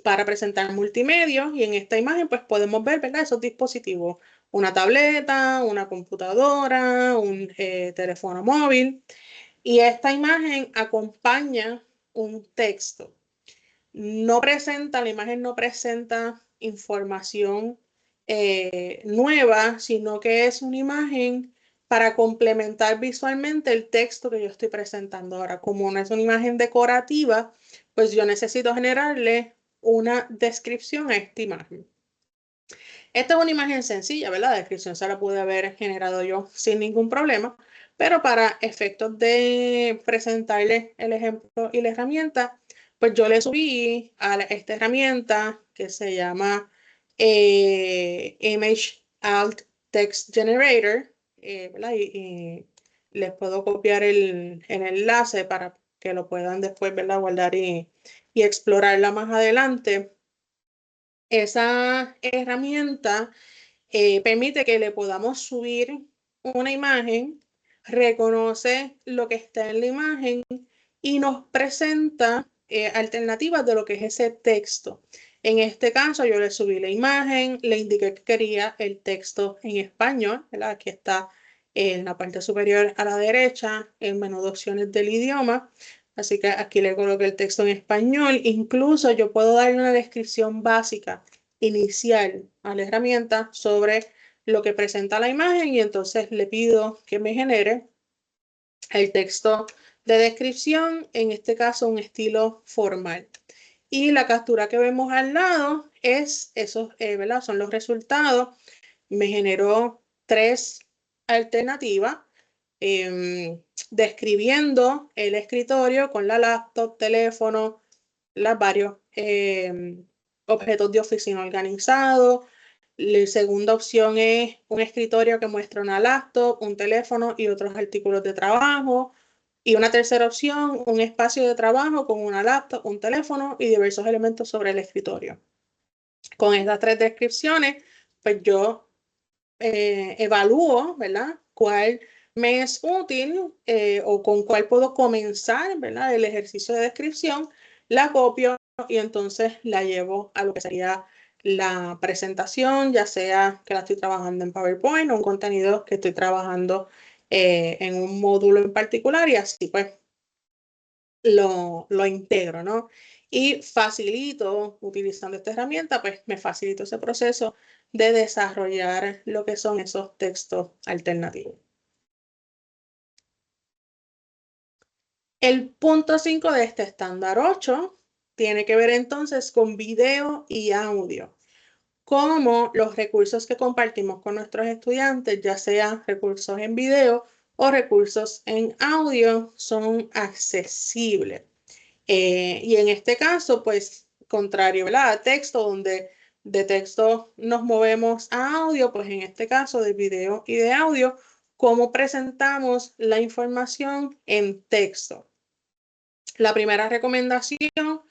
Speaker 2: para presentar multimedia, y en esta imagen pues podemos ver, ¿verdad?, esos dispositivos: una tableta, una computadora, un teléfono móvil, y esta imagen acompaña un texto. La imagen no presenta información nueva, sino que es una imagen para complementar visualmente el texto que yo estoy presentando. Ahora, como no es una imagen decorativa, pues yo necesito generarle una descripción a esta imagen. Esta es una imagen sencilla, ¿verdad? La descripción se la pude haber generado yo sin ningún problema, pero para efectos de presentarles el ejemplo y la herramienta, pues yo le subí a esta herramienta que se llama Image Alt Text Generator, ¿verdad? Y les puedo copiar el enlace para que lo puedan después, ¿verdad?, guardar y explorarla más adelante. Esa herramienta permite que le podamos subir una imagen, reconoce lo que está en la imagen y nos presenta alternativas de lo que es ese texto. En este caso yo le subí la imagen, le indiqué que quería el texto en español, ¿verdad? Aquí está en la parte superior a la derecha el menú de opciones del idioma. Así que aquí le coloqué el texto en español. Incluso yo puedo darle una descripción básica inicial a la herramienta sobre lo que presenta la imagen, y entonces le pido que me genere el texto de descripción, en este caso un estilo formal. Y la captura que vemos al lado es esos, ¿verdad?, son los resultados. Me generó 3 alternativas describiendo el escritorio con la laptop, teléfono, varios objetos de oficina organizados. La segunda opción es un escritorio que muestra una laptop, un teléfono y otros artículos de trabajo. Y una tercera opción, un espacio de trabajo con una laptop, un teléfono y diversos elementos sobre el escritorio. Con estas 3 descripciones, pues yo evalúo, ¿verdad?, cuál me es útil o con cuál puedo comenzar, ¿verdad?, el ejercicio de descripción. La copio y entonces la llevo a lo que sería la presentación, ya sea que la estoy trabajando en PowerPoint o un contenido que estoy trabajando en un módulo en particular, y así pues lo integro, ¿no? Y facilito, utilizando esta herramienta, pues me facilito ese proceso de desarrollar lo que son esos textos alternativos. El punto 5 de este estándar 8 tiene que ver entonces con video y audio. Cómo los recursos que compartimos con nuestros estudiantes, ya sean recursos en video o recursos en audio, son accesibles. Y en este caso, pues, contrario, ¿verdad? A texto, donde de texto nos movemos a audio, pues en este caso de video y de audio, cómo presentamos la información en texto. La primera recomendación,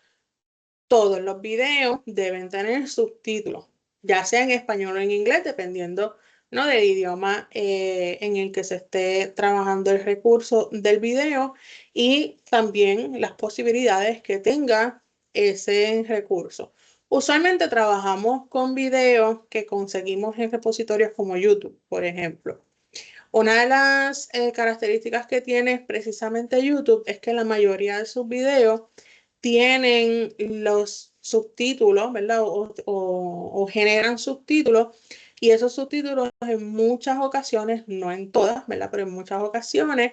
Speaker 2: todos los videos deben tener subtítulos, ya sea en español o en inglés, dependiendo, ¿no?, del idioma en el que se esté trabajando el recurso del video, y también las posibilidades que tenga ese recurso. Usualmente trabajamos con videos que conseguimos en repositorios como YouTube, por ejemplo. Una de las características que tiene precisamente YouTube es que la mayoría de sus videos tienen los subtítulos, ¿verdad? O generan subtítulos, y esos subtítulos en muchas ocasiones, no en todas, ¿verdad? Pero en muchas ocasiones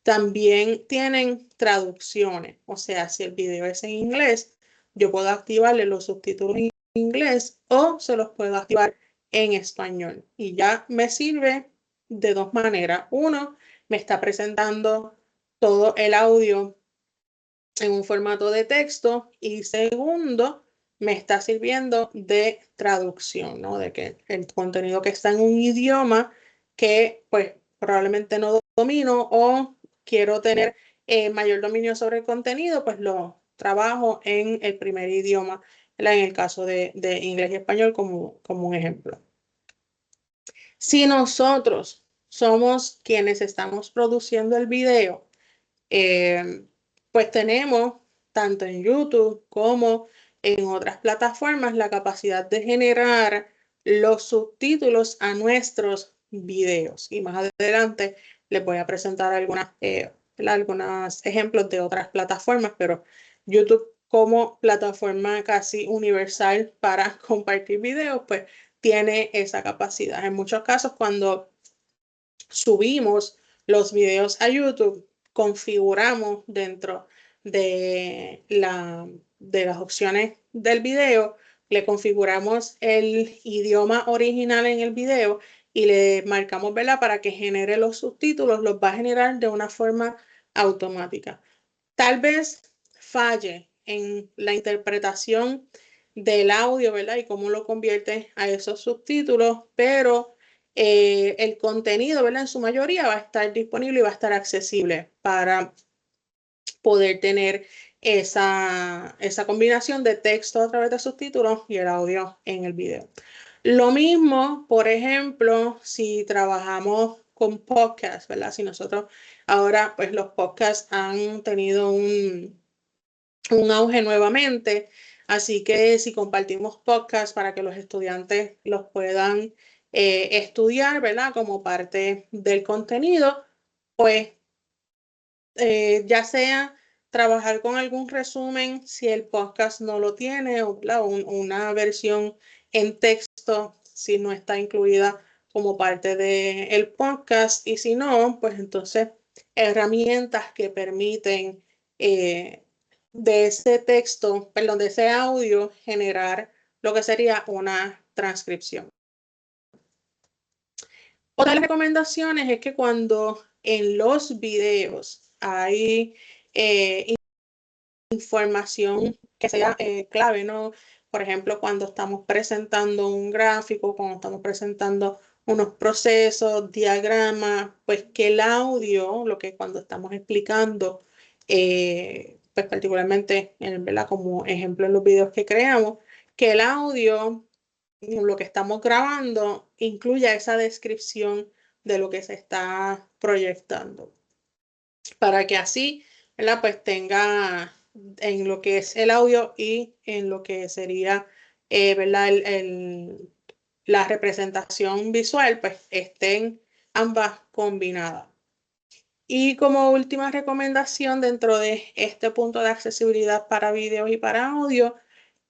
Speaker 2: también tienen traducciones. O sea, si el video es en inglés, yo puedo activarle los subtítulos en inglés o se los puedo activar en español. Y ya me sirve de dos maneras. Uno, me está presentando todo el audio en un formato de texto, y segundo, me está sirviendo de traducción, ¿no? De que el contenido que está en un idioma que pues probablemente no domino, o quiero tener mayor dominio sobre el contenido, pues lo trabajo en el primer idioma, ¿verdad? En el caso de inglés y español como un ejemplo. Si nosotros somos quienes estamos produciendo el video, pues tenemos tanto en YouTube como en otras plataformas la capacidad de generar los subtítulos a nuestros videos. Y más adelante les voy a presentar algunos ejemplos de otras plataformas, pero YouTube, como plataforma casi universal para compartir videos, pues tiene esa capacidad. En muchos casos, cuando subimos los videos a YouTube, configuramos dentro de las opciones del video, le configuramos el idioma original en el video y le marcamos, ¿verdad?, para que genere los subtítulos. Los va a generar de una forma automática. Tal vez falle en la interpretación del audio, ¿verdad?, y cómo lo convierte a esos subtítulos, pero el contenido, ¿verdad?, en su mayoría va a estar disponible y va a estar accesible para poder tener esa combinación de texto a través de subtítulos y el audio en el video. Lo mismo, por ejemplo, si trabajamos con podcasts, ¿verdad? Si nosotros ahora, pues los podcasts han tenido un auge nuevamente, así que si compartimos podcasts para que los estudiantes los puedan estudiar, ¿verdad?, como parte del contenido, pues ya sea trabajar con algún resumen si el podcast no lo tiene, o una versión en texto si no está incluida como parte del podcast, y si no, pues entonces herramientas que permiten de ese texto, perdón, de ese audio, generar lo que sería una transcripción. Otra de las recomendaciones es que cuando en los videos hay información que sea clave, ¿no? Por ejemplo, cuando estamos presentando un gráfico, cuando estamos presentando unos procesos, diagramas, pues que el audio, lo que cuando estamos explicando, pues particularmente, ¿verdad?, como ejemplo en los videos que creamos, que el audio, lo que estamos grabando, incluya esa descripción de lo que se está proyectando, para que así, ¿verdad?, pues tenga en lo que es el audio y en lo que sería, ¿verdad?, la representación visual, pues estén ambas combinadas. Y como última recomendación dentro de este punto de accesibilidad para videos y para audio,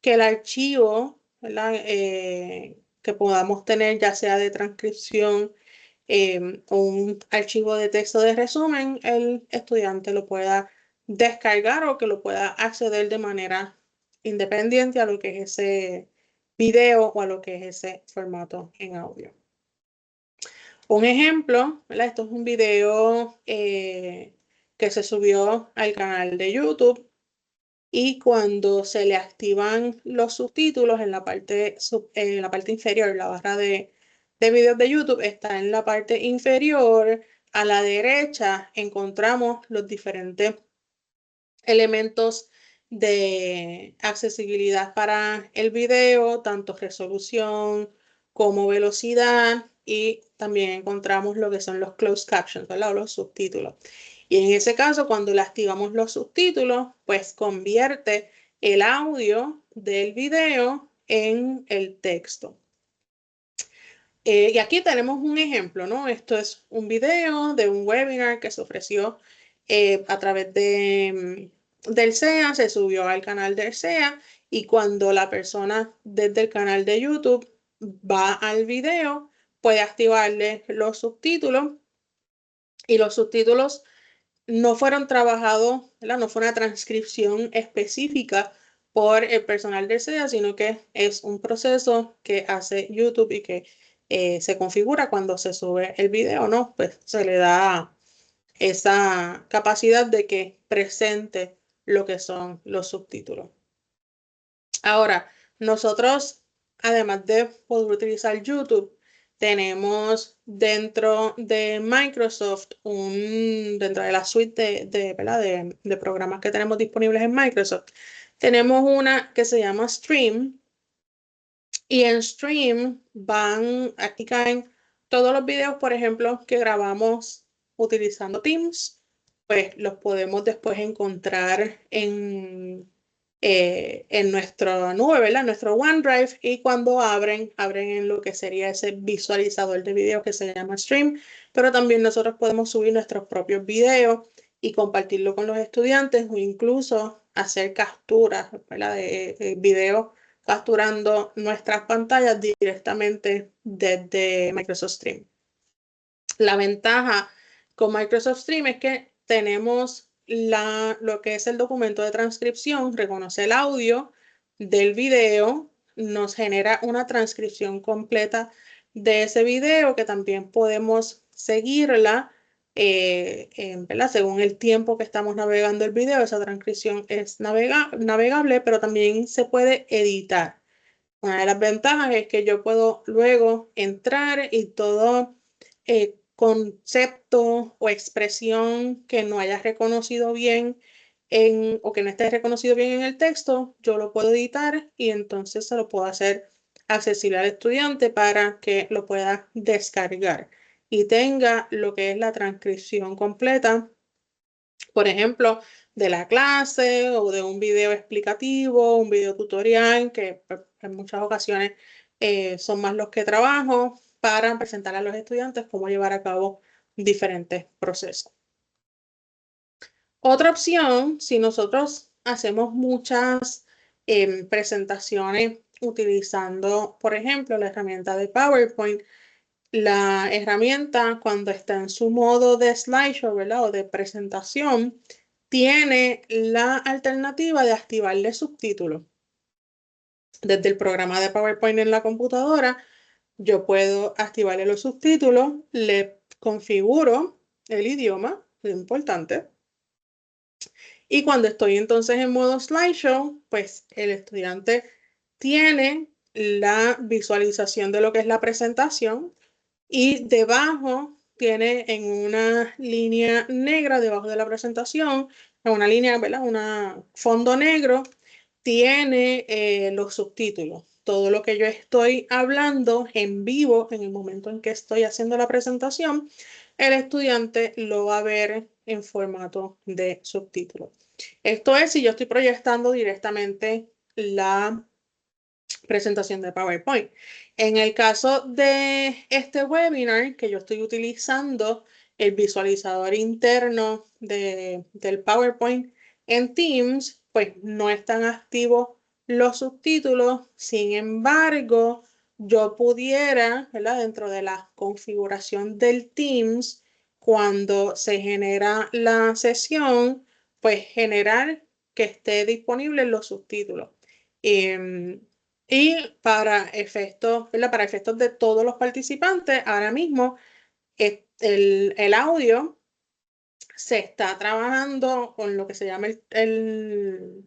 Speaker 2: que el archivo, ¿verdad? Que podamos tener, ya sea de transcripción o un archivo de texto de resumen, el estudiante lo pueda descargar o que lo pueda acceder de manera independiente a lo que es ese video o a lo que es ese formato en audio. Un ejemplo, ¿verdad? Esto es un video que se subió al canal de YouTube y cuando se le activan los subtítulos en la parte inferior, la barra de videos de YouTube está en la parte inferior. A la derecha encontramos los diferentes elementos de accesibilidad para el video, tanto resolución como velocidad, y también encontramos lo que son los closed captions, ¿verdad? O los subtítulos. Y en ese caso, cuando le activamos los subtítulos, pues convierte el audio del video en el texto. Y aquí tenemos un ejemplo, ¿no? Esto es un video de un webinar que se ofreció a través del SEA, se subió al canal del SEA y cuando la persona desde el canal de YouTube va al video, puede activarle los subtítulos y los subtítulos no fueron trabajados, ¿verdad? No fue una transcripción específica por el personal de SEA, sino que es un proceso que hace YouTube y que se configura cuando se sube el video, ¿no? Pues se le da esa capacidad de que presente lo que son los subtítulos. Ahora, nosotros, además de poder utilizar YouTube, tenemos dentro de Microsoft, dentro de la suite de programas que tenemos disponibles en Microsoft, tenemos una que se llama Stream. Y en Stream aquí caen todos los videos, por ejemplo, que grabamos utilizando Teams, pues los podemos después encontrar en nuestra nube, ¿verdad? En nuestro OneDrive, y cuando abren en lo que sería ese visualizador de videos que se llama Stream, pero también nosotros podemos subir nuestros propios videos y compartirlo con los estudiantes o incluso hacer capturas, ¿verdad? De videos capturando nuestras pantallas directamente desde Microsoft Stream. La ventaja con Microsoft Stream es que tenemos lo que es el documento de transcripción, reconoce el audio del video, nos genera una transcripción completa de ese video que también podemos seguirla ¿verdad? Según el tiempo que estamos navegando el video. Esa transcripción es navegable, pero también se puede editar. Una de las ventajas es que yo puedo luego entrar y todo concepto o expresión que no haya reconocido bien o que no esté reconocido bien en el texto, yo lo puedo editar y entonces se lo puedo hacer accesible al estudiante para que lo pueda descargar y tenga lo que es la transcripción completa, por ejemplo, de la clase o de un video explicativo, un video tutorial, que en muchas ocasiones son más los que trabajo para presentar a los estudiantes cómo llevar a cabo diferentes procesos. Otra opción, si nosotros hacemos muchas presentaciones utilizando, por ejemplo, la herramienta de PowerPoint, la herramienta cuando está en su modo de slideshow, ¿verdad? O de presentación, tiene la alternativa de activarle subtítulos. Desde el programa de PowerPoint en la computadora, yo puedo activarle los subtítulos, le configuro el idioma, es importante. Y cuando estoy entonces en modo slideshow, pues el estudiante tiene la visualización de lo que es la presentación y debajo tiene en una línea negra debajo de la presentación, en una línea, ¿verdad? Un fondo negro, tiene los subtítulos. Todo lo que yo estoy hablando en vivo en el momento en que estoy haciendo la presentación, el estudiante lo va a ver en formato de subtítulos. Esto es si yo estoy proyectando directamente la presentación de PowerPoint. En el caso de este webinar que yo estoy utilizando el visualizador interno del PowerPoint en Teams, pues no están activos los subtítulos. Sin embargo, yo pudiera, ¿verdad? Dentro de la configuración del Teams, cuando se genera la sesión, pues generar que esté disponible los subtítulos. Y para efectos, ¿verdad? Para efectos de todos los participantes, ahora mismo el audio se está trabajando con lo que se llama el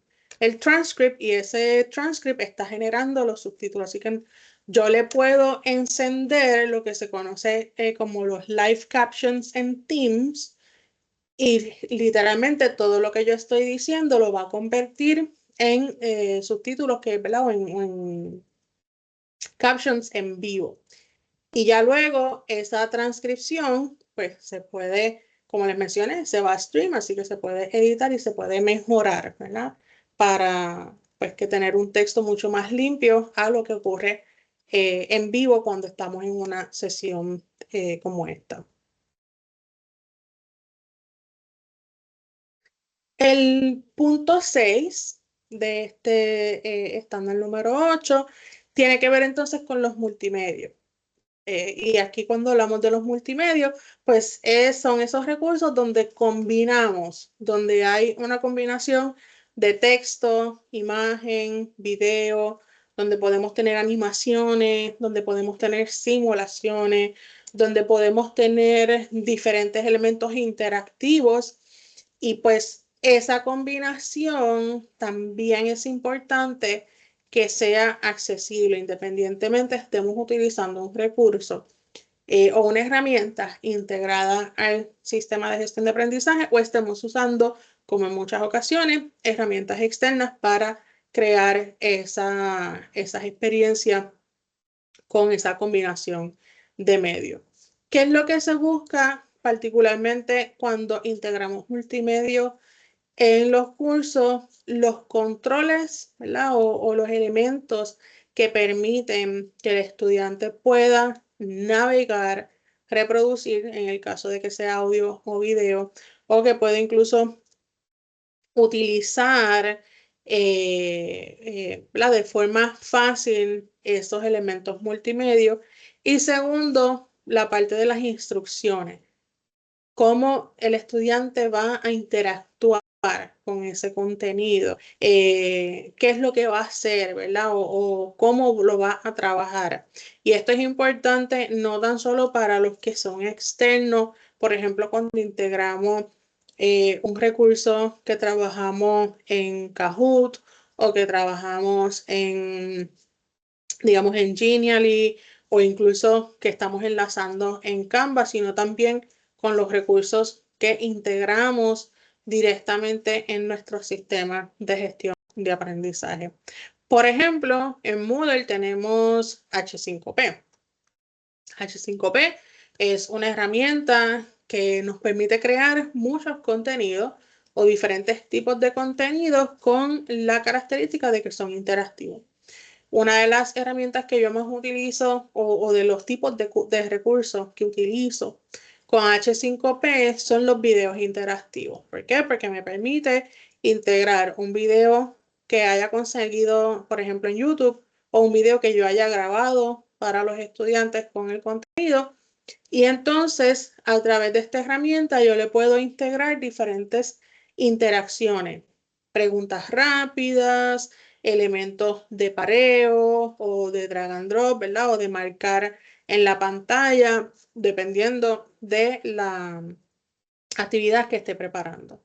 Speaker 2: transcript, y ese transcript está generando los subtítulos. Así que yo le puedo encender lo que se conoce como los live captions en Teams, y literalmente todo lo que yo estoy diciendo lo va a convertir en subtítulos, ¿verdad? O en captions en vivo. Y ya luego esa transcripción, pues se puede, como les mencioné, se va a stream, así que se puede editar y se puede mejorar, ¿verdad? Para, pues, que tener un texto mucho más limpio a lo que ocurre en vivo cuando estamos en una sesión como esta. El punto 6 de este estándar número 8 tiene que ver entonces con los multimedios. Y aquí cuando hablamos de los multimedios, pues son esos recursos donde combinamos, donde hay una combinación de texto, imagen, video, donde podemos tener animaciones, donde podemos tener simulaciones, donde podemos tener diferentes elementos interactivos, y pues esa combinación también es importante que sea accesible, independientemente estemos utilizando un recurso o una herramienta integrada al sistema de gestión de aprendizaje, o estemos usando, como en muchas ocasiones, herramientas externas para crear esas experiencias con esa combinación de medios. ¿Qué es lo que se busca particularmente cuando integramos multimedia en los cursos? Los controles, ¿verdad? O los elementos que permiten que el estudiante pueda navegar, reproducir, en el caso de que sea audio o video, o que pueda incluso utilizar de forma fácil esos elementos multimedia. Y segundo, la parte de las instrucciones, cómo el estudiante va a interactuar con ese contenido, qué es lo que va a hacer, ¿verdad? O cómo lo va a trabajar. Y esto es importante no tan solo para los que son externos, por ejemplo, cuando integramos un recurso que trabajamos en Kahoot o que trabajamos digamos, en Genially, o incluso que estamos enlazando en Canva, sino también con los recursos que integramos directamente en nuestro sistema de gestión de aprendizaje. Por ejemplo, en Moodle tenemos H5P. H5P es una herramienta que nos permite crear muchos contenidos o diferentes tipos de contenidos con la característica de que son interactivos. Una de las herramientas que yo más utilizo, o de los tipos de recursos que utilizo con H5P, son los videos interactivos. ¿Por qué? Porque me permite integrar un video que haya conseguido, por ejemplo, en YouTube, o un video que yo haya grabado para los estudiantes con el contenido. Y entonces, a través de esta herramienta, yo le puedo integrar diferentes interacciones, preguntas rápidas, elementos de pareo o de drag and drop, ¿verdad? O de marcar en la pantalla, dependiendo de la actividad que esté preparando.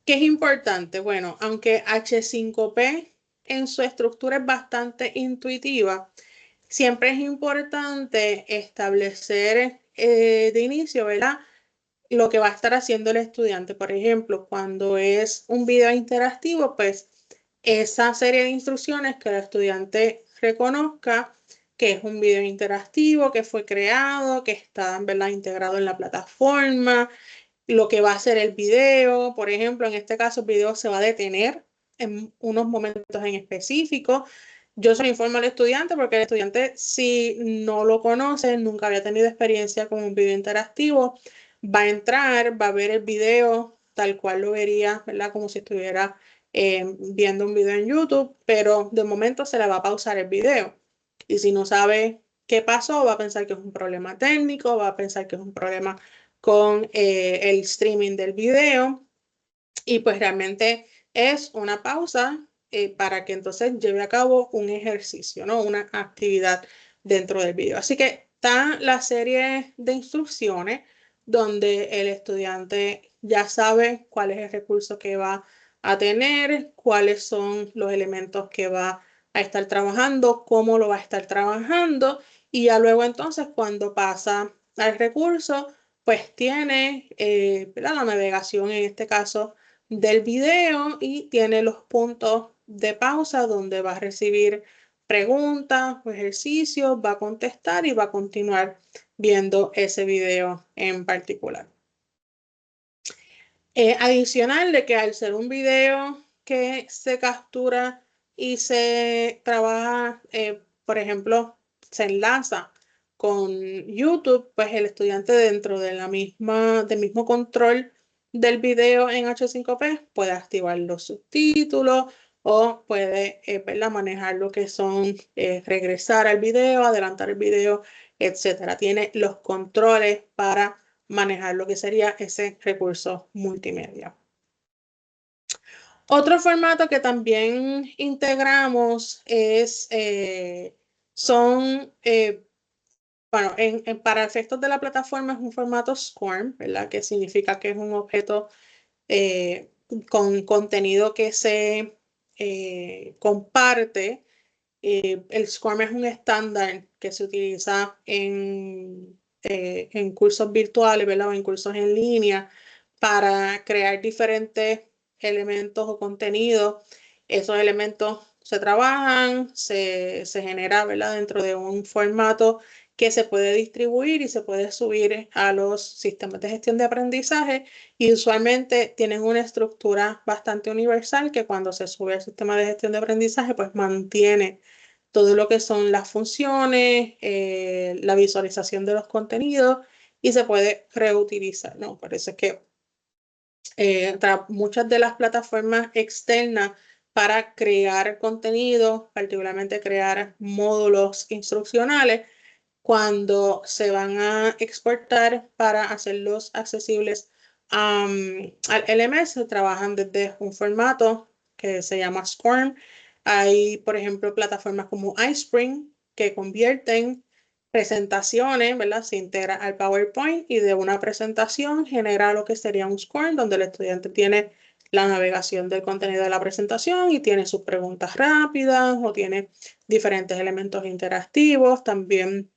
Speaker 2: ¿Qué es importante? Bueno, aunque H5P en su estructura es bastante intuitiva, siempre es importante establecer de inicio, ¿verdad?, lo que va a estar haciendo el estudiante. Por ejemplo, cuando es un video interactivo, pues esa serie de instrucciones que el estudiante reconozca que es un video interactivo, que fue creado, que está, ¿verdad?, integrado en la plataforma, lo que va a hacer el video. Por ejemplo, en este caso el video se va a detener en unos momentos en específico. Yo se lo informo al estudiante, porque el estudiante, si no lo conoce, nunca había tenido experiencia con un video interactivo, va a entrar, va a ver el video tal cual lo vería, ¿verdad? Como si estuviera viendo un video en YouTube, pero de momento se le va a pausar el video. Y si no sabe qué pasó, va a pensar que es un problema técnico, va a pensar que es un problema con el streaming del video. Y pues realmente es una pausa para que entonces lleve a cabo un ejercicio, ¿no? Una actividad dentro del video. Así que está la serie de instrucciones donde el estudiante ya sabe cuál es el recurso que va a tener, cuáles son los elementos que va a estar trabajando, cómo lo va a estar trabajando y ya luego entonces cuando pasa al recurso, pues tiene la navegación en este caso del video y tiene los puntos de pausa donde va a recibir preguntas o ejercicios, va a contestar y va a continuar viendo ese video en particular. Adicional de que al ser un video que se captura y se trabaja, por ejemplo, se enlaza con YouTube, pues el estudiante dentro de del mismo control del video en H5P puede activar los subtítulos o puede manejar lo que son regresar al video, adelantar el video, etcétera. Tiene los controles para manejar lo que sería ese recurso multimedia. Otro formato que también integramos para efectos de la plataforma es un formato SCORM, ¿verdad? Que significa que es un objeto con contenido que se comparte. El SCORM es un estándar que se utiliza en cursos virtuales, ¿verdad? O en cursos en línea para crear diferentes elementos o contenidos. Esos elementos se trabajan, se genera, ¿verdad? Dentro de un formato que se puede distribuir y se puede subir a los sistemas de gestión de aprendizaje y usualmente tienen una estructura bastante universal que cuando se sube al sistema de gestión de aprendizaje pues mantiene todo lo que son las funciones, la visualización de los contenidos y se puede reutilizar, ¿no? Parece que muchas de las plataformas externas para crear contenido, particularmente crear módulos instruccionales, cuando se van a exportar para hacerlos accesibles al LMS, trabajan desde un formato que se llama SCORM. Hay, por ejemplo, plataformas como iSpring que convierten presentaciones, ¿verdad? Se integra al PowerPoint y de una presentación genera lo que sería un SCORM donde el estudiante tiene la navegación del contenido de la presentación y tiene sus preguntas rápidas o tiene diferentes elementos interactivos. También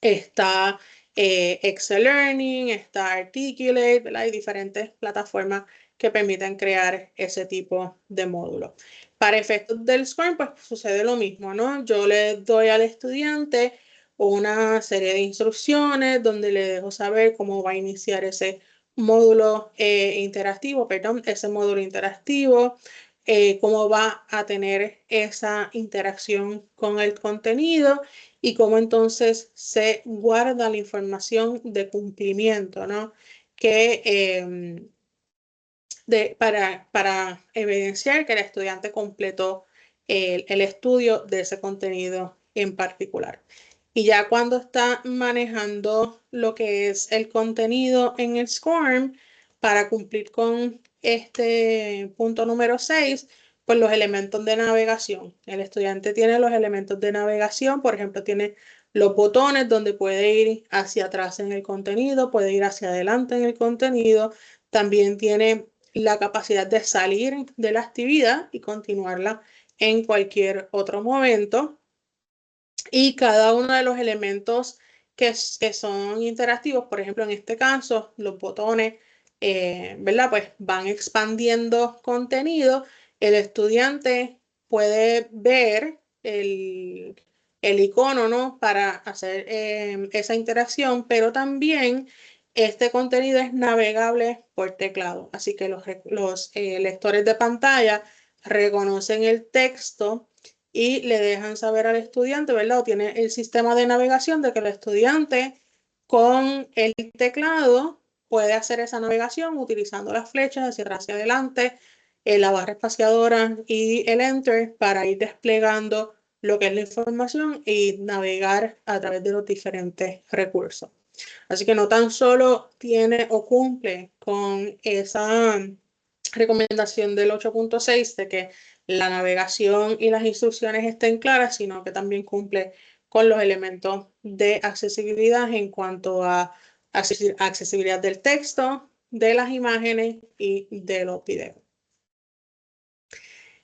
Speaker 2: está Excel Learning, está Articulate, ¿verdad? Hay diferentes plataformas que permiten crear ese tipo de módulos. Para efectos del SCORM, pues sucede lo mismo, ¿no? Yo le doy al estudiante una serie de instrucciones donde le dejo saber cómo va a iniciar ese módulo interactivo, cómo va a tener esa interacción con el contenido y cómo entonces se guarda la información de cumplimiento, ¿no? Para evidenciar que el estudiante completó el estudio de ese contenido en particular. Y ya cuando está manejando lo que es el contenido en el SCORM, para cumplir con este punto número 6, pues los elementos de navegación. El estudiante tiene los elementos de navegación, por ejemplo, tiene los botones donde puede ir hacia atrás en el contenido, puede ir hacia adelante en el contenido. También tiene la capacidad de salir de la actividad y continuarla en cualquier otro momento. Y cada uno de los elementos que son interactivos, por ejemplo, en este caso, los botones, ¿verdad? Pues van expandiendo contenido. El estudiante puede ver el icono, ¿no? Para hacer esa interacción, pero también este contenido es navegable por teclado. Así que los lectores de pantalla reconocen el texto y le dejan saber al estudiante, ¿verdad? O tiene el sistema de navegación de que el estudiante con el teclado puede hacer esa navegación utilizando las flechas hacia atrás, hacia adelante, la barra espaciadora y el Enter para ir desplegando lo que es la información y navegar a través de los diferentes recursos. Así que no tan solo tiene o cumple con esa recomendación del 8.6 de que la navegación y las instrucciones estén claras, sino que también cumple con los elementos de accesibilidad en cuanto a accesibilidad del texto, de las imágenes y de los videos.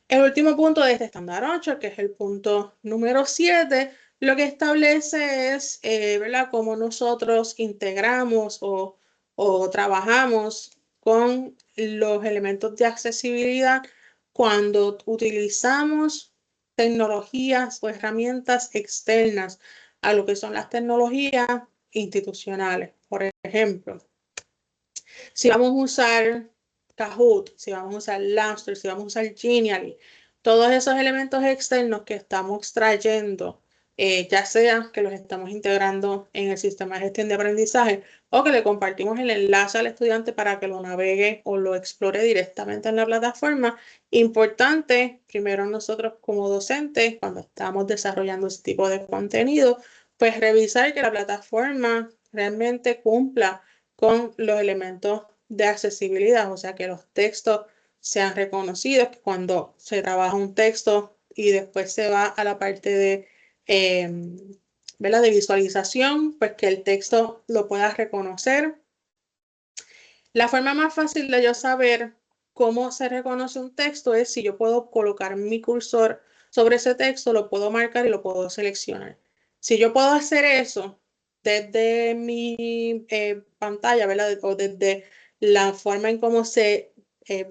Speaker 2: El último punto de este estándar 8, que es el punto número 7, lo que establece es, ¿verdad?, cómo nosotros integramos o trabajamos con los elementos de accesibilidad cuando utilizamos tecnologías o herramientas externas a lo que son las tecnologías institucionales. Por ejemplo, si vamos a usar Kahoot, si vamos a usar Lamster, si vamos a usar Genially, todos esos elementos externos que estamos trayendo, ya sea que los estamos integrando en el sistema de gestión de aprendizaje o que le compartimos el enlace al estudiante para que lo navegue o lo explore directamente en la plataforma, importante, primero nosotros como docentes, cuando estamos desarrollando ese tipo de contenido, pues revisar que la plataforma realmente cumpla con los elementos de accesibilidad, o sea, que los textos sean reconocidos, que cuando se trabaja un texto y después se va a la parte de, ¿verdad?, de visualización, pues que el texto lo pueda reconocer. La forma más fácil de yo saber cómo se reconoce un texto es si yo puedo colocar mi cursor sobre ese texto, lo puedo marcar y lo puedo seleccionar. Si yo puedo hacer eso desde mi pantalla, ¿verdad?, o desde la forma en cómo se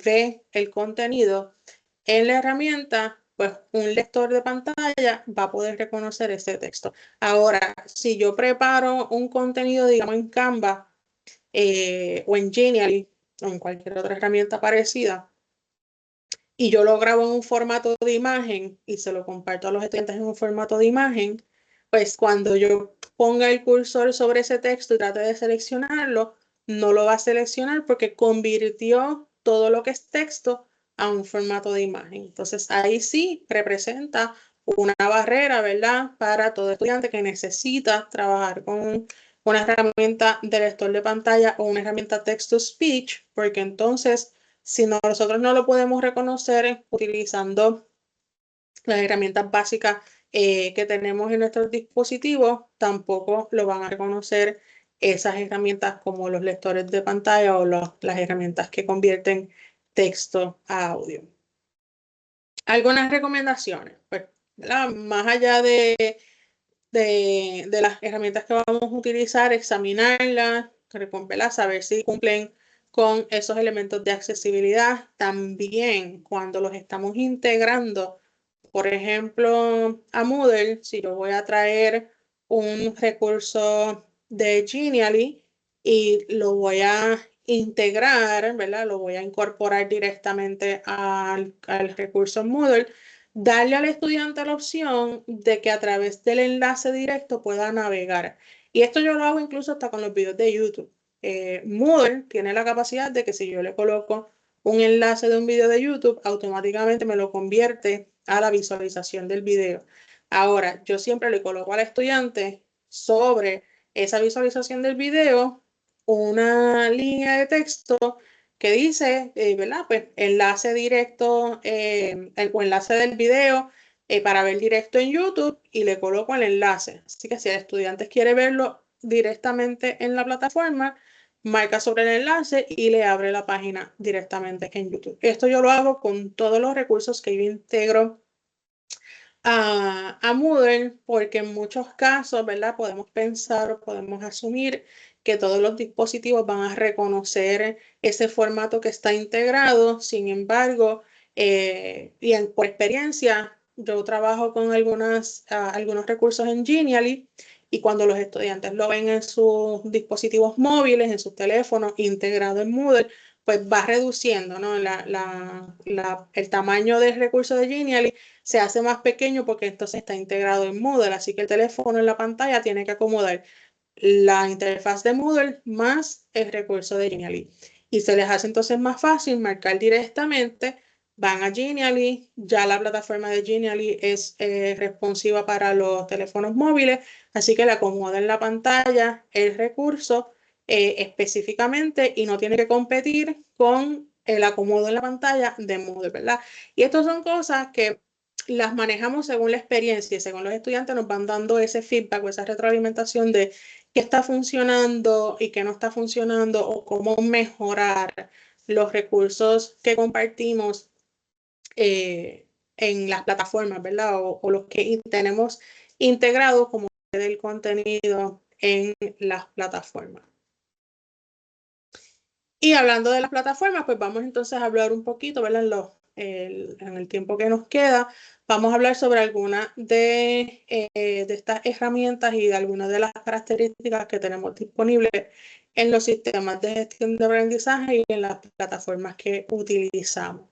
Speaker 2: ve el contenido en la herramienta, pues un lector de pantalla va a poder reconocer ese texto. Ahora, si yo preparo un contenido, digamos, en Canva o en Genially o en cualquier otra herramienta parecida, y yo lo grabo en un formato de imagen y se lo comparto a los estudiantes en un formato de imagen, pues cuando yo ponga el cursor sobre ese texto y trate de seleccionarlo, no lo va a seleccionar porque convirtió todo lo que es texto a un formato de imagen. Entonces ahí sí representa una barrera, ¿verdad?, para todo estudiante que necesita trabajar con una herramienta de lector de pantalla o una herramienta text-to-speech, porque entonces si nosotros no lo podemos reconocer utilizando las herramientas básicas que tenemos en nuestros dispositivos, tampoco lo van a reconocer esas herramientas como los lectores de pantalla o las herramientas que convierten texto a audio. Algunas recomendaciones, pues, ¿verdad?, más allá de las herramientas que vamos a utilizar, examinarlas, saber si cumplen con esos elementos de accesibilidad. También cuando los estamos integrando, por ejemplo, a Moodle, si yo voy a traer un recurso de Genially y lo voy a integrar, ¿verdad?, lo voy a incorporar directamente al recurso Moodle, darle al estudiante la opción de que a través del enlace directo pueda navegar. Y esto yo lo hago incluso hasta con los videos de YouTube. Moodle tiene la capacidad de que si yo le coloco un enlace de un video de YouTube, automáticamente me lo convierte a la visualización del video. Ahora, yo siempre le coloco al estudiante sobre esa visualización del video una línea de texto que dice, ¿verdad?, pues enlace directo o enlace del video para ver directo en YouTube, y le coloco el enlace. Así que si el estudiante quiere verlo directamente en la plataforma, marca sobre el enlace y le abre la página directamente en YouTube. Esto yo lo hago con todos los recursos que yo integro a Moodle, porque en muchos casos, ¿verdad?, podemos pensar o podemos asumir que todos los dispositivos van a reconocer ese formato que está integrado. Sin embargo, por experiencia, yo trabajo con algunos recursos en Genially, y cuando los estudiantes lo ven en sus dispositivos móviles, en sus teléfonos, integrado en Moodle, pues va reduciendo, ¿no?, el tamaño del recurso de Genially se hace más pequeño porque entonces está integrado en Moodle, así que el teléfono en la pantalla tiene que acomodar la interfaz de Moodle más el recurso de Genially. Y se les hace entonces más fácil marcar directamente, van a Genially, ya la plataforma de Genially es responsiva para los teléfonos móviles, así que le acomoda en la pantalla el recurso específicamente y no tiene que competir con el acomodo en la pantalla de Moodle, ¿verdad? Y estas son cosas que las manejamos según la experiencia y según los estudiantes nos van dando ese feedback o esa retroalimentación de qué está funcionando y qué no está funcionando o cómo mejorar los recursos que compartimos en las plataformas, ¿verdad? O los que tenemos integrados como del contenido en las plataformas. Y hablando de las plataformas, pues vamos entonces a hablar un poquito, ¿verdad? En el tiempo que nos queda, vamos a hablar sobre algunas de estas herramientas y de algunas de las características que tenemos disponibles en los sistemas de gestión de aprendizaje y en las plataformas que utilizamos.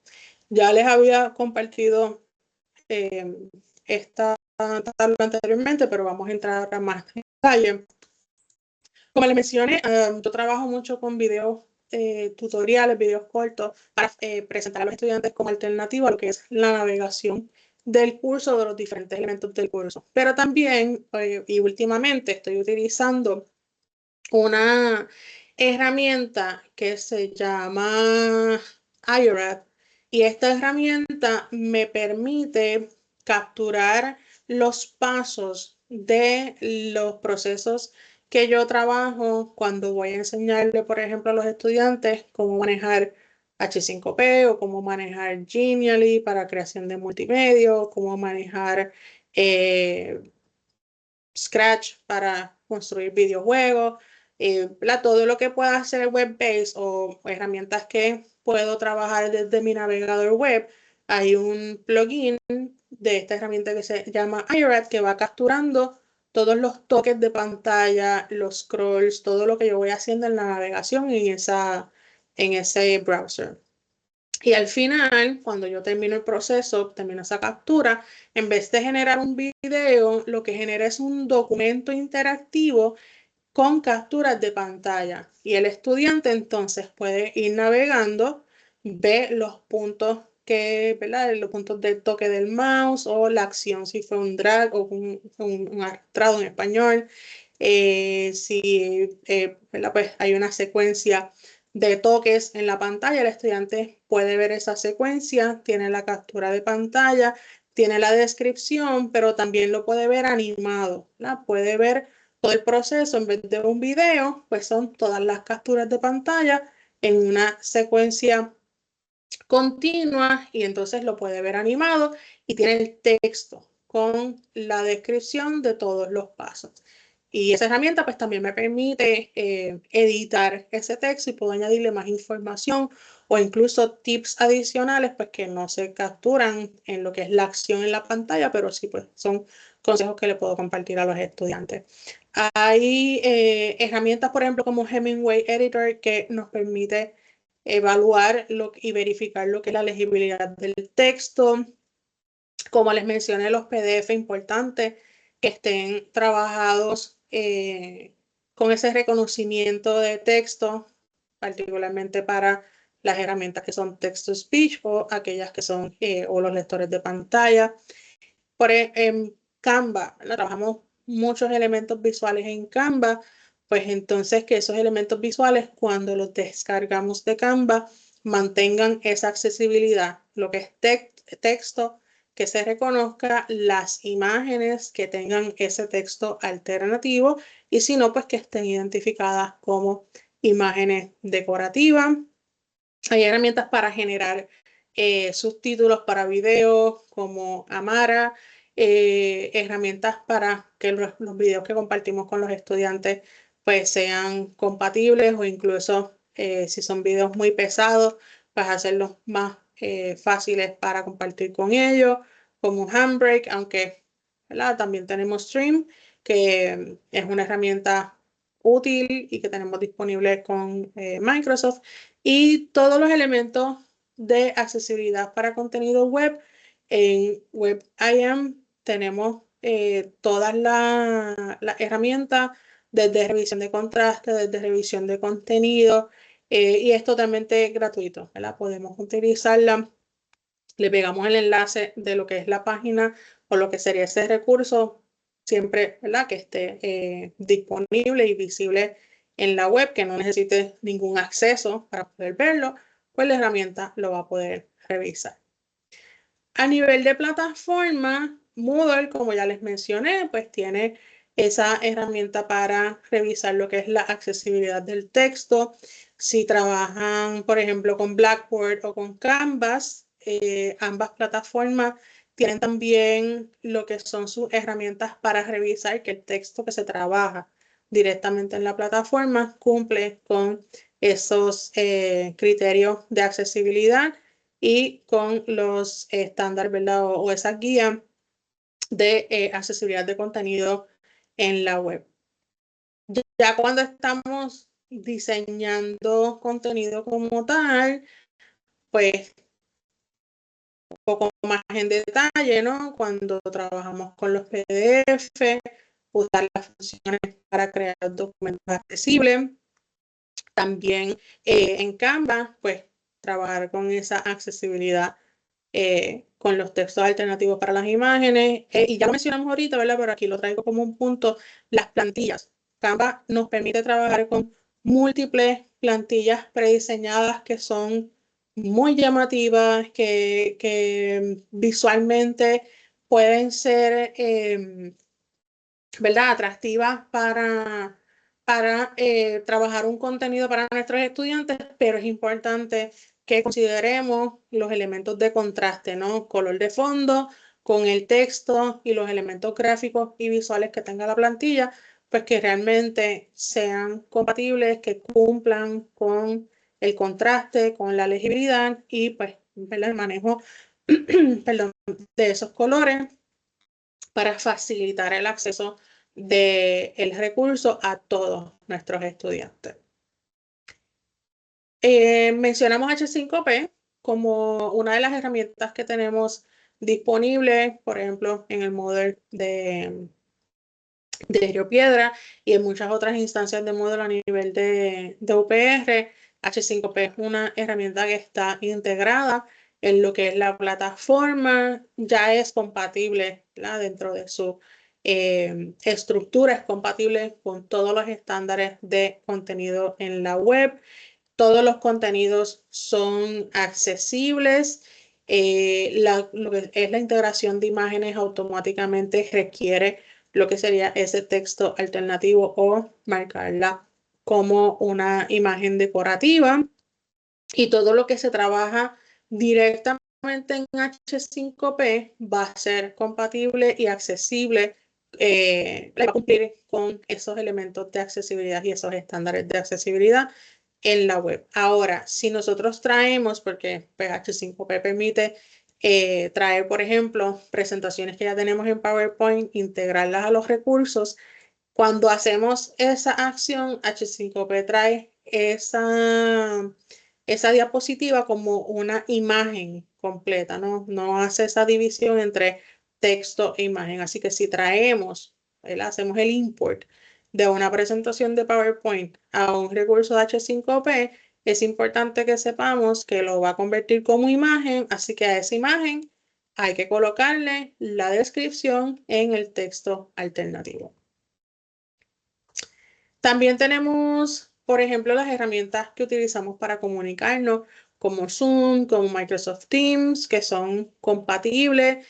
Speaker 2: Ya les había compartido esta tabla anteriormente, pero vamos a entrar ahora más en detalle. Como les mencioné, yo trabajo mucho con videos tutoriales, videos cortos, para presentar a los estudiantes como alternativa a lo que es la navegación del curso, de los diferentes elementos del curso. Pero también, y últimamente, estoy utilizando una herramienta que se llama iRad, y esta herramienta me permite capturar los pasos de los procesos que yo trabajo cuando voy a enseñarle, por ejemplo, a los estudiantes cómo manejar H5P o cómo manejar Genially para creación de multimedia, cómo manejar Scratch para construir videojuegos, todo lo que pueda hacer web-based o herramientas que puedo trabajar desde mi navegador web. Hay un plugin de esta herramienta que se llama iRad que va capturando todos los toques de pantalla, los scrolls, todo lo que yo voy haciendo en la navegación en ese browser. Y al final, cuando yo termino el proceso, termino esa captura, en vez de generar un video, lo que genera es un documento interactivo con capturas de pantalla. Y el estudiante entonces puede ir navegando, ve los puntos ¿verdad? Los puntos del toque del mouse o la acción, si fue un drag o un arrastrado en español. ¿Verdad? Pues hay una secuencia de toques en la pantalla, el estudiante puede ver esa secuencia, tiene la captura de pantalla, tiene la descripción, pero también lo puede ver animado, ¿verdad? Puede ver todo el proceso en vez de un video, pues son todas las capturas de pantalla en una secuencia continua y entonces lo puede ver animado y tiene el texto con la descripción de todos los pasos. Y esa herramienta pues también me permite editar ese texto y puedo añadirle más información o incluso tips adicionales pues que no se capturan en lo que es la acción en la pantalla, pero sí pues son consejos que le puedo compartir a los estudiantes. Hay herramientas, por ejemplo, como Hemingway Editor que nos permite evaluar y verificar lo que es la legibilidad del texto. Como les mencioné, los PDF importantes que estén trabajados con ese reconocimiento de texto, particularmente para las herramientas que son text-to-speech o aquellas que son o los lectores de pantalla. En Canva, ¿verdad? Trabajamos muchos elementos visuales en Canva, pues entonces que esos elementos visuales cuando los descargamos de Canva mantengan esa accesibilidad, lo que es texto, que se reconozca las imágenes que tengan ese texto alternativo y si no, pues que estén identificadas como imágenes decorativas. Hay herramientas para generar subtítulos para videos como Amara, herramientas para que los videos que compartimos con los estudiantes pues sean compatibles o incluso si son videos muy pesados, pues hacerlos más fáciles para compartir con ellos, como Handbrake, aunque ¿verdad? También tenemos Stream, que es una herramienta útil y que tenemos disponible con Microsoft y todos los elementos de accesibilidad para contenido web. En WebIM tenemos todas las herramientas desde revisión de contraste, desde revisión de contenido, y es totalmente gratuito, ¿verdad? Podemos utilizarla, le pegamos el enlace de lo que es la página o lo que sería ese recurso, siempre, ¿verdad? Que esté disponible y visible en la web, que no necesite ningún acceso para poder verlo, pues la herramienta lo va a poder revisar. A nivel de plataforma, Moodle, como ya les mencioné, pues tiene esa herramienta para revisar lo que es la accesibilidad del texto. Si trabajan, por ejemplo, con Blackboard o con Canvas, ambas plataformas tienen también lo que son sus herramientas para revisar que el texto que se trabaja directamente en la plataforma cumple con esos criterios de accesibilidad y con los estándares, ¿verdad? O esa guía de accesibilidad de contenido en la web. Ya cuando estamos diseñando contenido como tal, pues un poco más en detalle, ¿no? Cuando trabajamos con los PDF, usar las funciones para crear documentos accesibles. También en Canva, pues trabajar con esa accesibilidad con los textos alternativos para las imágenes. Y ya lo mencionamos ahorita, ¿verdad? Pero aquí lo traigo como un punto, las plantillas. Canva nos permite trabajar con múltiples plantillas prediseñadas que son muy llamativas, que visualmente pueden ser, ¿verdad? Atractivas para trabajar un contenido para nuestros estudiantes, pero es importante que consideremos los elementos de contraste, ¿no? Color de fondo con el texto y los elementos gráficos y visuales que tenga la plantilla, pues que realmente sean compatibles, que cumplan con el contraste, con la legibilidad y pues el manejo perdón, de esos colores para facilitar el acceso del recurso a todos nuestros estudiantes. Mencionamos H5P como una de las herramientas que tenemos disponibles, por ejemplo, en el Moodle de Río Piedra y en muchas otras instancias de Moodle a nivel de UPR. H5P es una herramienta que está integrada en lo que es la plataforma, ya es compatible, ¿verdad? Dentro de su estructura, es compatible con todos los estándares de contenido en la web. Todos los contenidos son accesibles. Lo que es la integración de imágenes automáticamente requiere lo que sería ese texto alternativo o marcarla como una imagen decorativa. Y todo lo que se trabaja directamente en H5P va a ser compatible y accesible, va a cumplir con esos elementos de accesibilidad y esos estándares de accesibilidad en la web. Ahora, si nosotros traemos, porque pues, H5P permite traer, por ejemplo, presentaciones que ya tenemos en PowerPoint, integrarlas a los recursos, cuando hacemos esa acción, H5P trae esa diapositiva como una imagen completa, ¿no? No hace esa división entre texto e imagen. Así que si traemos, hacemos el import de una presentación de PowerPoint a un recurso de H5P, es importante que sepamos que lo va a convertir como imagen, así que a esa imagen hay que colocarle la descripción en el texto alternativo. También tenemos, por ejemplo, las herramientas que utilizamos para comunicarnos, como Zoom, como Microsoft Teams, que son compatibles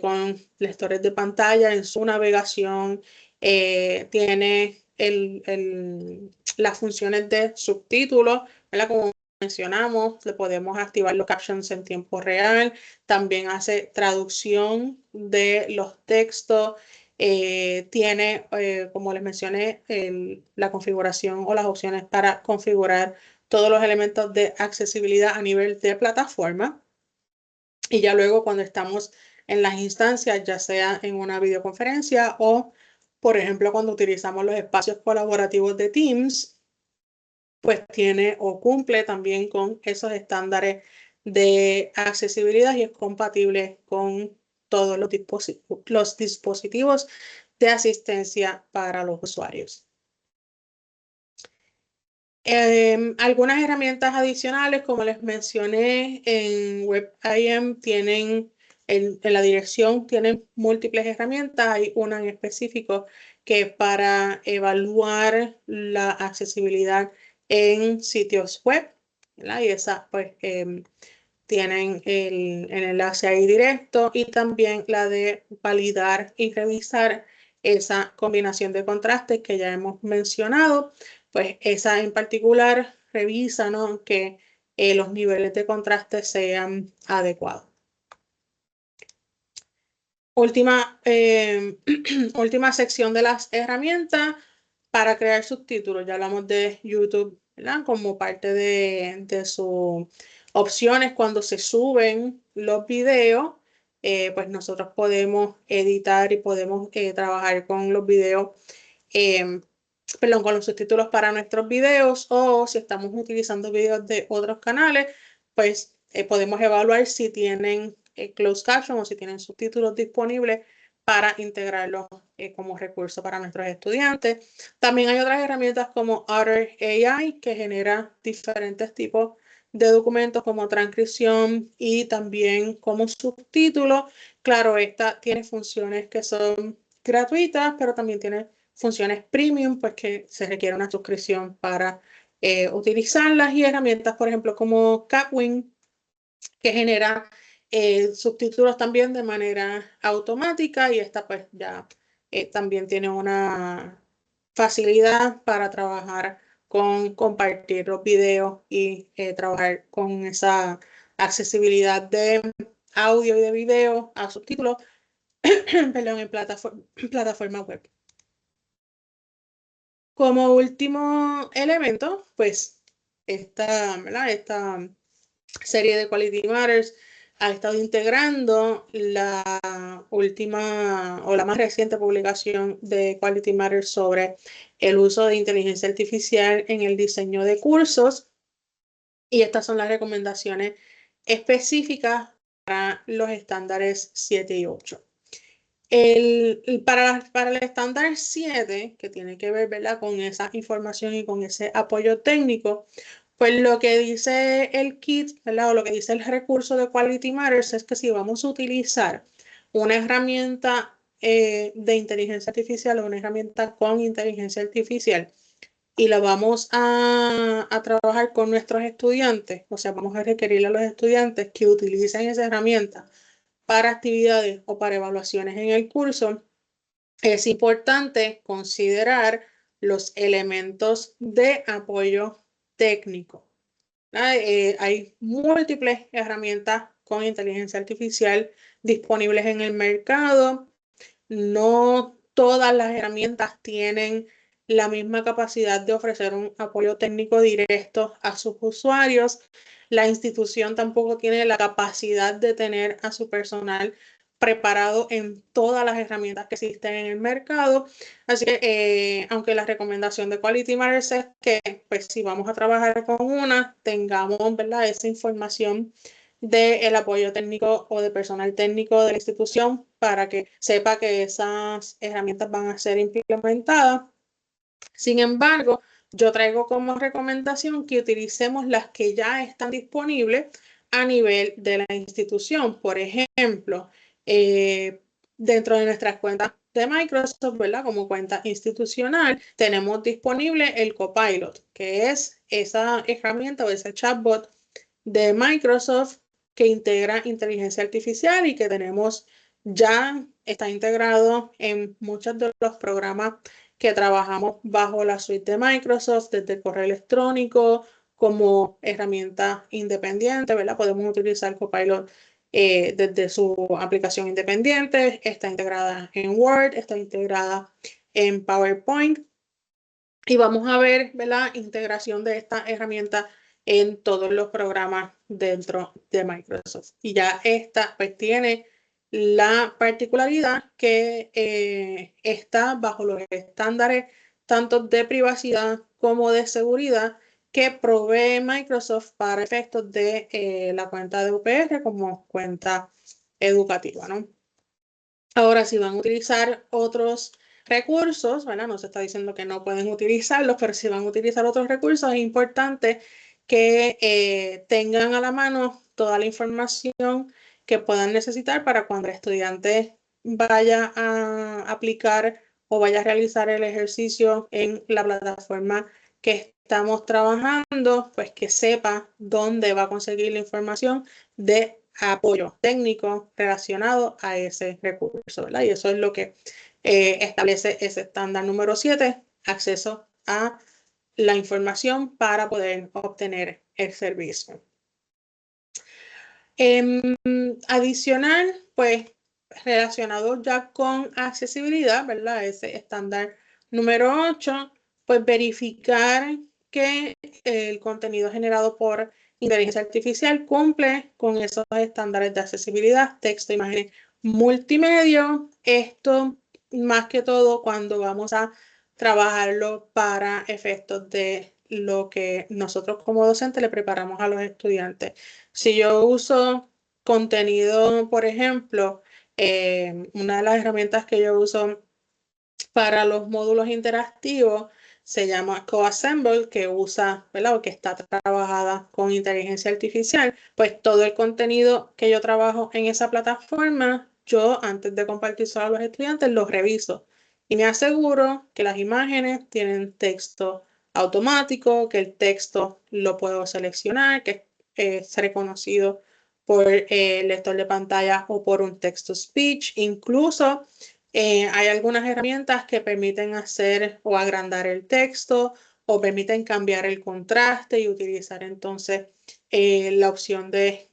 Speaker 2: con lectores de pantalla en su navegación. Tiene las funciones de subtítulos, ¿verdad? Como mencionamos, le podemos activar los captions en tiempo real. También hace traducción de los textos. Tiene, como les mencioné, la configuración o las opciones para configurar todos los elementos de accesibilidad a nivel de plataforma. Y ya luego cuando estamos en las instancias, ya sea en una videoconferencia o, por ejemplo, cuando utilizamos los espacios colaborativos de Teams, pues tiene o cumple también con esos estándares de accesibilidad y es compatible con todos los dispositivos de asistencia para los usuarios. Algunas herramientas adicionales, como les mencioné, en WebIM tienen, en la dirección tienen múltiples herramientas. Hay una en específico que para evaluar la accesibilidad en sitios web, ¿verdad? Y esa pues tienen el enlace ahí directo, y también la de validar y revisar esa combinación de contrastes que ya hemos mencionado. Pues esa en particular revisa, ¿no?, que los niveles de contraste sean adecuados. Última sección de las herramientas para crear subtítulos. Ya hablamos de YouTube, ¿verdad?, como parte de sus opciones cuando se suben los videos. Pues nosotros podemos editar y podemos trabajar con los videos, con los subtítulos para nuestros videos, o si estamos utilizando videos de otros canales, pues podemos evaluar si tienen closed caption o si tienen subtítulos disponibles para integrarlos como recurso para nuestros estudiantes. También hay otras herramientas como Otter AI, que genera diferentes tipos de documentos como transcripción y también como subtítulos. Claro, esta tiene funciones que son gratuitas, pero también tiene funciones premium, pues que se requiere una suscripción para utilizarlas, y herramientas, por ejemplo, como Catwin, que genera subtítulos también de manera automática, y esta pues ya también tiene una facilidad para trabajar con compartir los videos y trabajar con esa accesibilidad de audio y de video a subtítulos perdón, en plataforma web. Como último elemento, pues esta serie de Quality Matters ha estado integrando la última o la más reciente publicación de Quality Matters sobre el uso de inteligencia artificial en el diseño de cursos, y estas son las recomendaciones específicas para los estándares 7 y 8. Para el estándar 7, que tiene que ver, ¿verdad?, con esa información y con ese apoyo técnico, pues lo que dice el kit, ¿verdad?, o lo que dice el recurso de Quality Matters, es que si vamos a utilizar una herramienta de inteligencia artificial o una herramienta con inteligencia artificial, y la vamos a trabajar con nuestros estudiantes, o sea, vamos a requerirle a los estudiantes que utilicen esa herramienta para actividades o para evaluaciones en el curso, es importante considerar los elementos de apoyo técnico. Hay múltiples herramientas con inteligencia artificial disponibles en el mercado. No todas las herramientas tienen la misma capacidad de ofrecer un apoyo técnico directo a sus usuarios. La institución tampoco tiene la capacidad de tener a su personal preparado en todas las herramientas que existen en el mercado. Así que, aunque la recomendación de Quality Matters es que, pues, si vamos a trabajar con una, tengamos, ¿verdad?, esa información del apoyo técnico o de personal técnico de la institución para que sepa que esas herramientas van a ser implementadas. Sin embargo, yo traigo como recomendación que utilicemos las que ya están disponibles a nivel de la institución. Por ejemplo, dentro de nuestras cuentas de Microsoft, ¿verdad?, como cuenta institucional, tenemos disponible el Copilot, que es esa herramienta o ese chatbot de Microsoft que integra inteligencia artificial y que ya está integrado en muchos de los programas que trabajamos bajo la suite de Microsoft, desde el correo electrónico como herramienta independiente, ¿verdad? Podemos utilizar Copilot desde su aplicación independiente. Está integrada en Word, está integrada en PowerPoint, y vamos a ver, ¿verdad?, integración de esta herramienta en todos los programas dentro de Microsoft. Y ya esta pues tiene la particularidad que está bajo los estándares tanto de privacidad como de seguridad que provee Microsoft para efectos de la cuenta de UPR como cuenta educativa, ¿no? Ahora, si van a utilizar otros recursos, ¿verdad? No se está diciendo que no pueden utilizarlos, pero si van a utilizar otros recursos, es importante que tengan a la mano toda la información que puedan necesitar para cuando el estudiante vaya a aplicar o vaya a realizar el ejercicio en la plataforma que estamos trabajando, pues que sepa dónde va a conseguir la información de apoyo técnico relacionado a ese recurso, ¿verdad? Y eso es lo que establece ese estándar número 7, acceso a la información para poder obtener el servicio. Adicional, pues relacionado ya con accesibilidad, ¿verdad? Ese estándar número 8, pues verificar que el contenido generado por inteligencia artificial cumple con esos estándares de accesibilidad, texto, imágenes, multimedia. Esto más que todo cuando vamos a trabajarlo para efectos de lo que nosotros como docentes le preparamos a los estudiantes. Si yo uso contenido, por ejemplo, una de las herramientas que yo uso para los módulos interactivos se llama CoAssemble, que usa, ¿verdad? O que está trabajada con inteligencia artificial. Pues todo el contenido que yo trabajo en esa plataforma, yo antes de compartirlo a los estudiantes, los reviso y me aseguro que las imágenes tienen texto automático, que el texto lo puedo seleccionar, que es reconocido por el lector de pantalla o por un text-to-speech. Incluso hay algunas herramientas que permiten hacer o agrandar el texto o permiten cambiar el contraste y utilizar entonces la opción de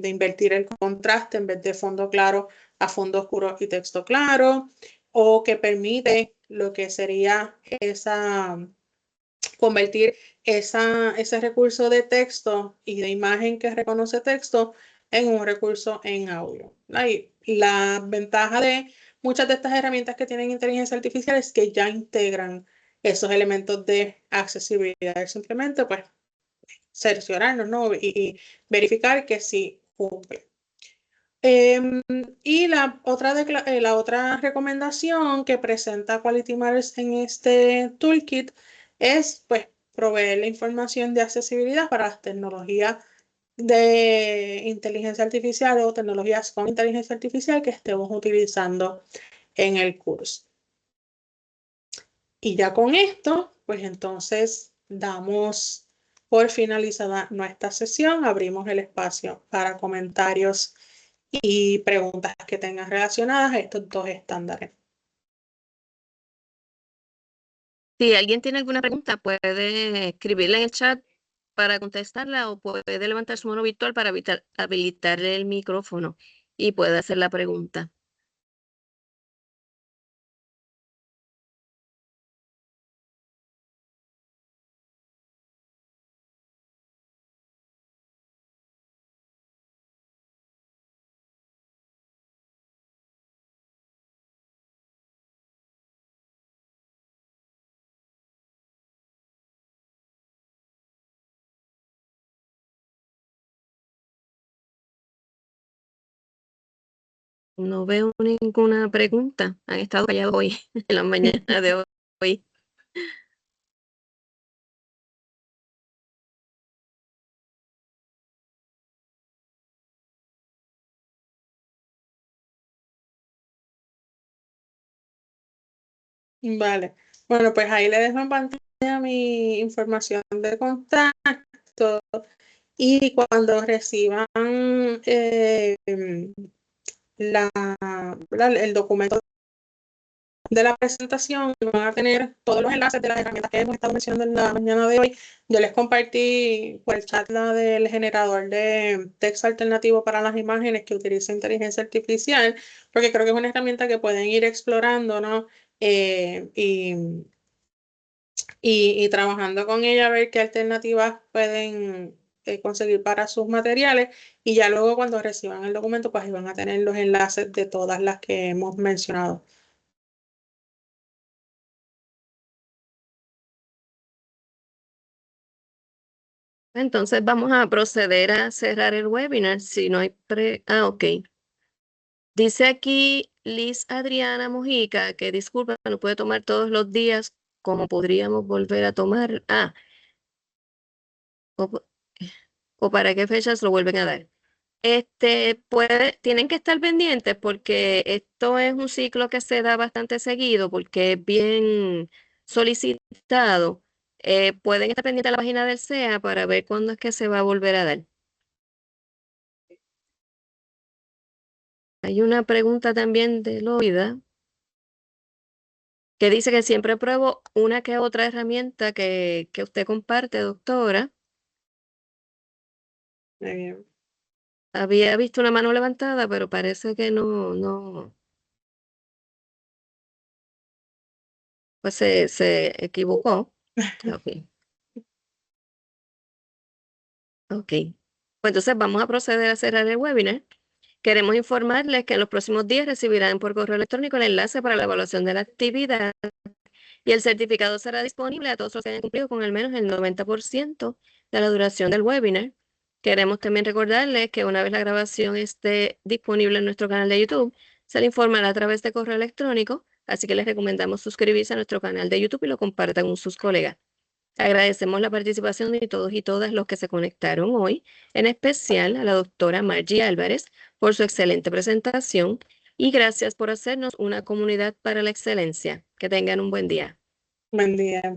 Speaker 2: invertir el contraste en vez de fondo claro a fondo oscuro y texto claro, o que permite lo que sería convertir ese recurso de texto y de imagen que reconoce texto en un recurso en audio. La ventaja de muchas de estas herramientas que tienen inteligencia artificial es que ya integran esos elementos de accesibilidad. Simplemente, pues, cerciorarnos, ¿no? Y verificar que sí cumple. Y la otra recomendación que presenta Quality Matters en este toolkit es pues proveer la información de accesibilidad para las tecnologías de inteligencia artificial o tecnologías con inteligencia artificial que estemos utilizando en el curso. Y ya con esto, pues entonces damos por finalizada nuestra sesión, abrimos el espacio para comentarios y preguntas que tengan relacionadas a estos dos estándares.
Speaker 1: Si alguien tiene alguna pregunta, puede escribirla en el chat para contestarla o puede levantar su mano virtual para habilitarle el micrófono y puede hacer la pregunta. No veo ninguna pregunta. Han estado callados hoy, en la mañana de hoy.
Speaker 2: Vale. Bueno, pues ahí le dejo en pantalla mi información de contacto y cuando reciban el documento de la presentación van a tener todos los enlaces de las herramientas que hemos estado mencionando en la mañana de hoy. Yo les compartí por el chat la del generador de texto alternativo para las imágenes que utiliza inteligencia artificial, porque creo que es una herramienta que pueden ir explorando, ¿no? Y trabajando con ella a ver qué alternativas pueden conseguir para sus materiales y ya luego cuando reciban el documento pues ahí van a tener los enlaces de todas las que hemos mencionado.
Speaker 1: Entonces vamos a proceder a cerrar el webinar. Si no hay ok. Dice aquí Liz Adriana Mojica que disculpa, no puede tomar todos los días como podríamos volver a tomar. O, o para qué fechas lo vuelven a dar. Tienen que estar pendientes porque esto es un ciclo que se da bastante seguido porque es bien solicitado. Pueden estar pendientes de la página del SEA para ver cuándo es que se va a volver a dar. Hay una pregunta también de Loida que dice que siempre pruebo una que otra herramienta que usted comparte, doctora.
Speaker 2: Muy bien.
Speaker 1: Había visto una mano levantada, pero parece que no, pues se equivocó. Ok, ok. Pues entonces vamos a proceder a cerrar el webinar. Queremos informarles que en los próximos días recibirán por correo electrónico el enlace para la evaluación de la actividad y el certificado será disponible a todos los que hayan cumplido con al menos el 90% de la duración del webinar. Queremos también recordarles que una vez la grabación esté disponible en nuestro canal de YouTube, se le informará a través de correo electrónico, así que les recomendamos suscribirse a nuestro canal de YouTube y lo compartan con sus colegas. Agradecemos la participación de todos y todas los que se conectaron hoy, en especial a la doctora Margie Álvarez por su excelente presentación y gracias por hacernos una comunidad para la excelencia. Que tengan un buen día.
Speaker 2: Buen día.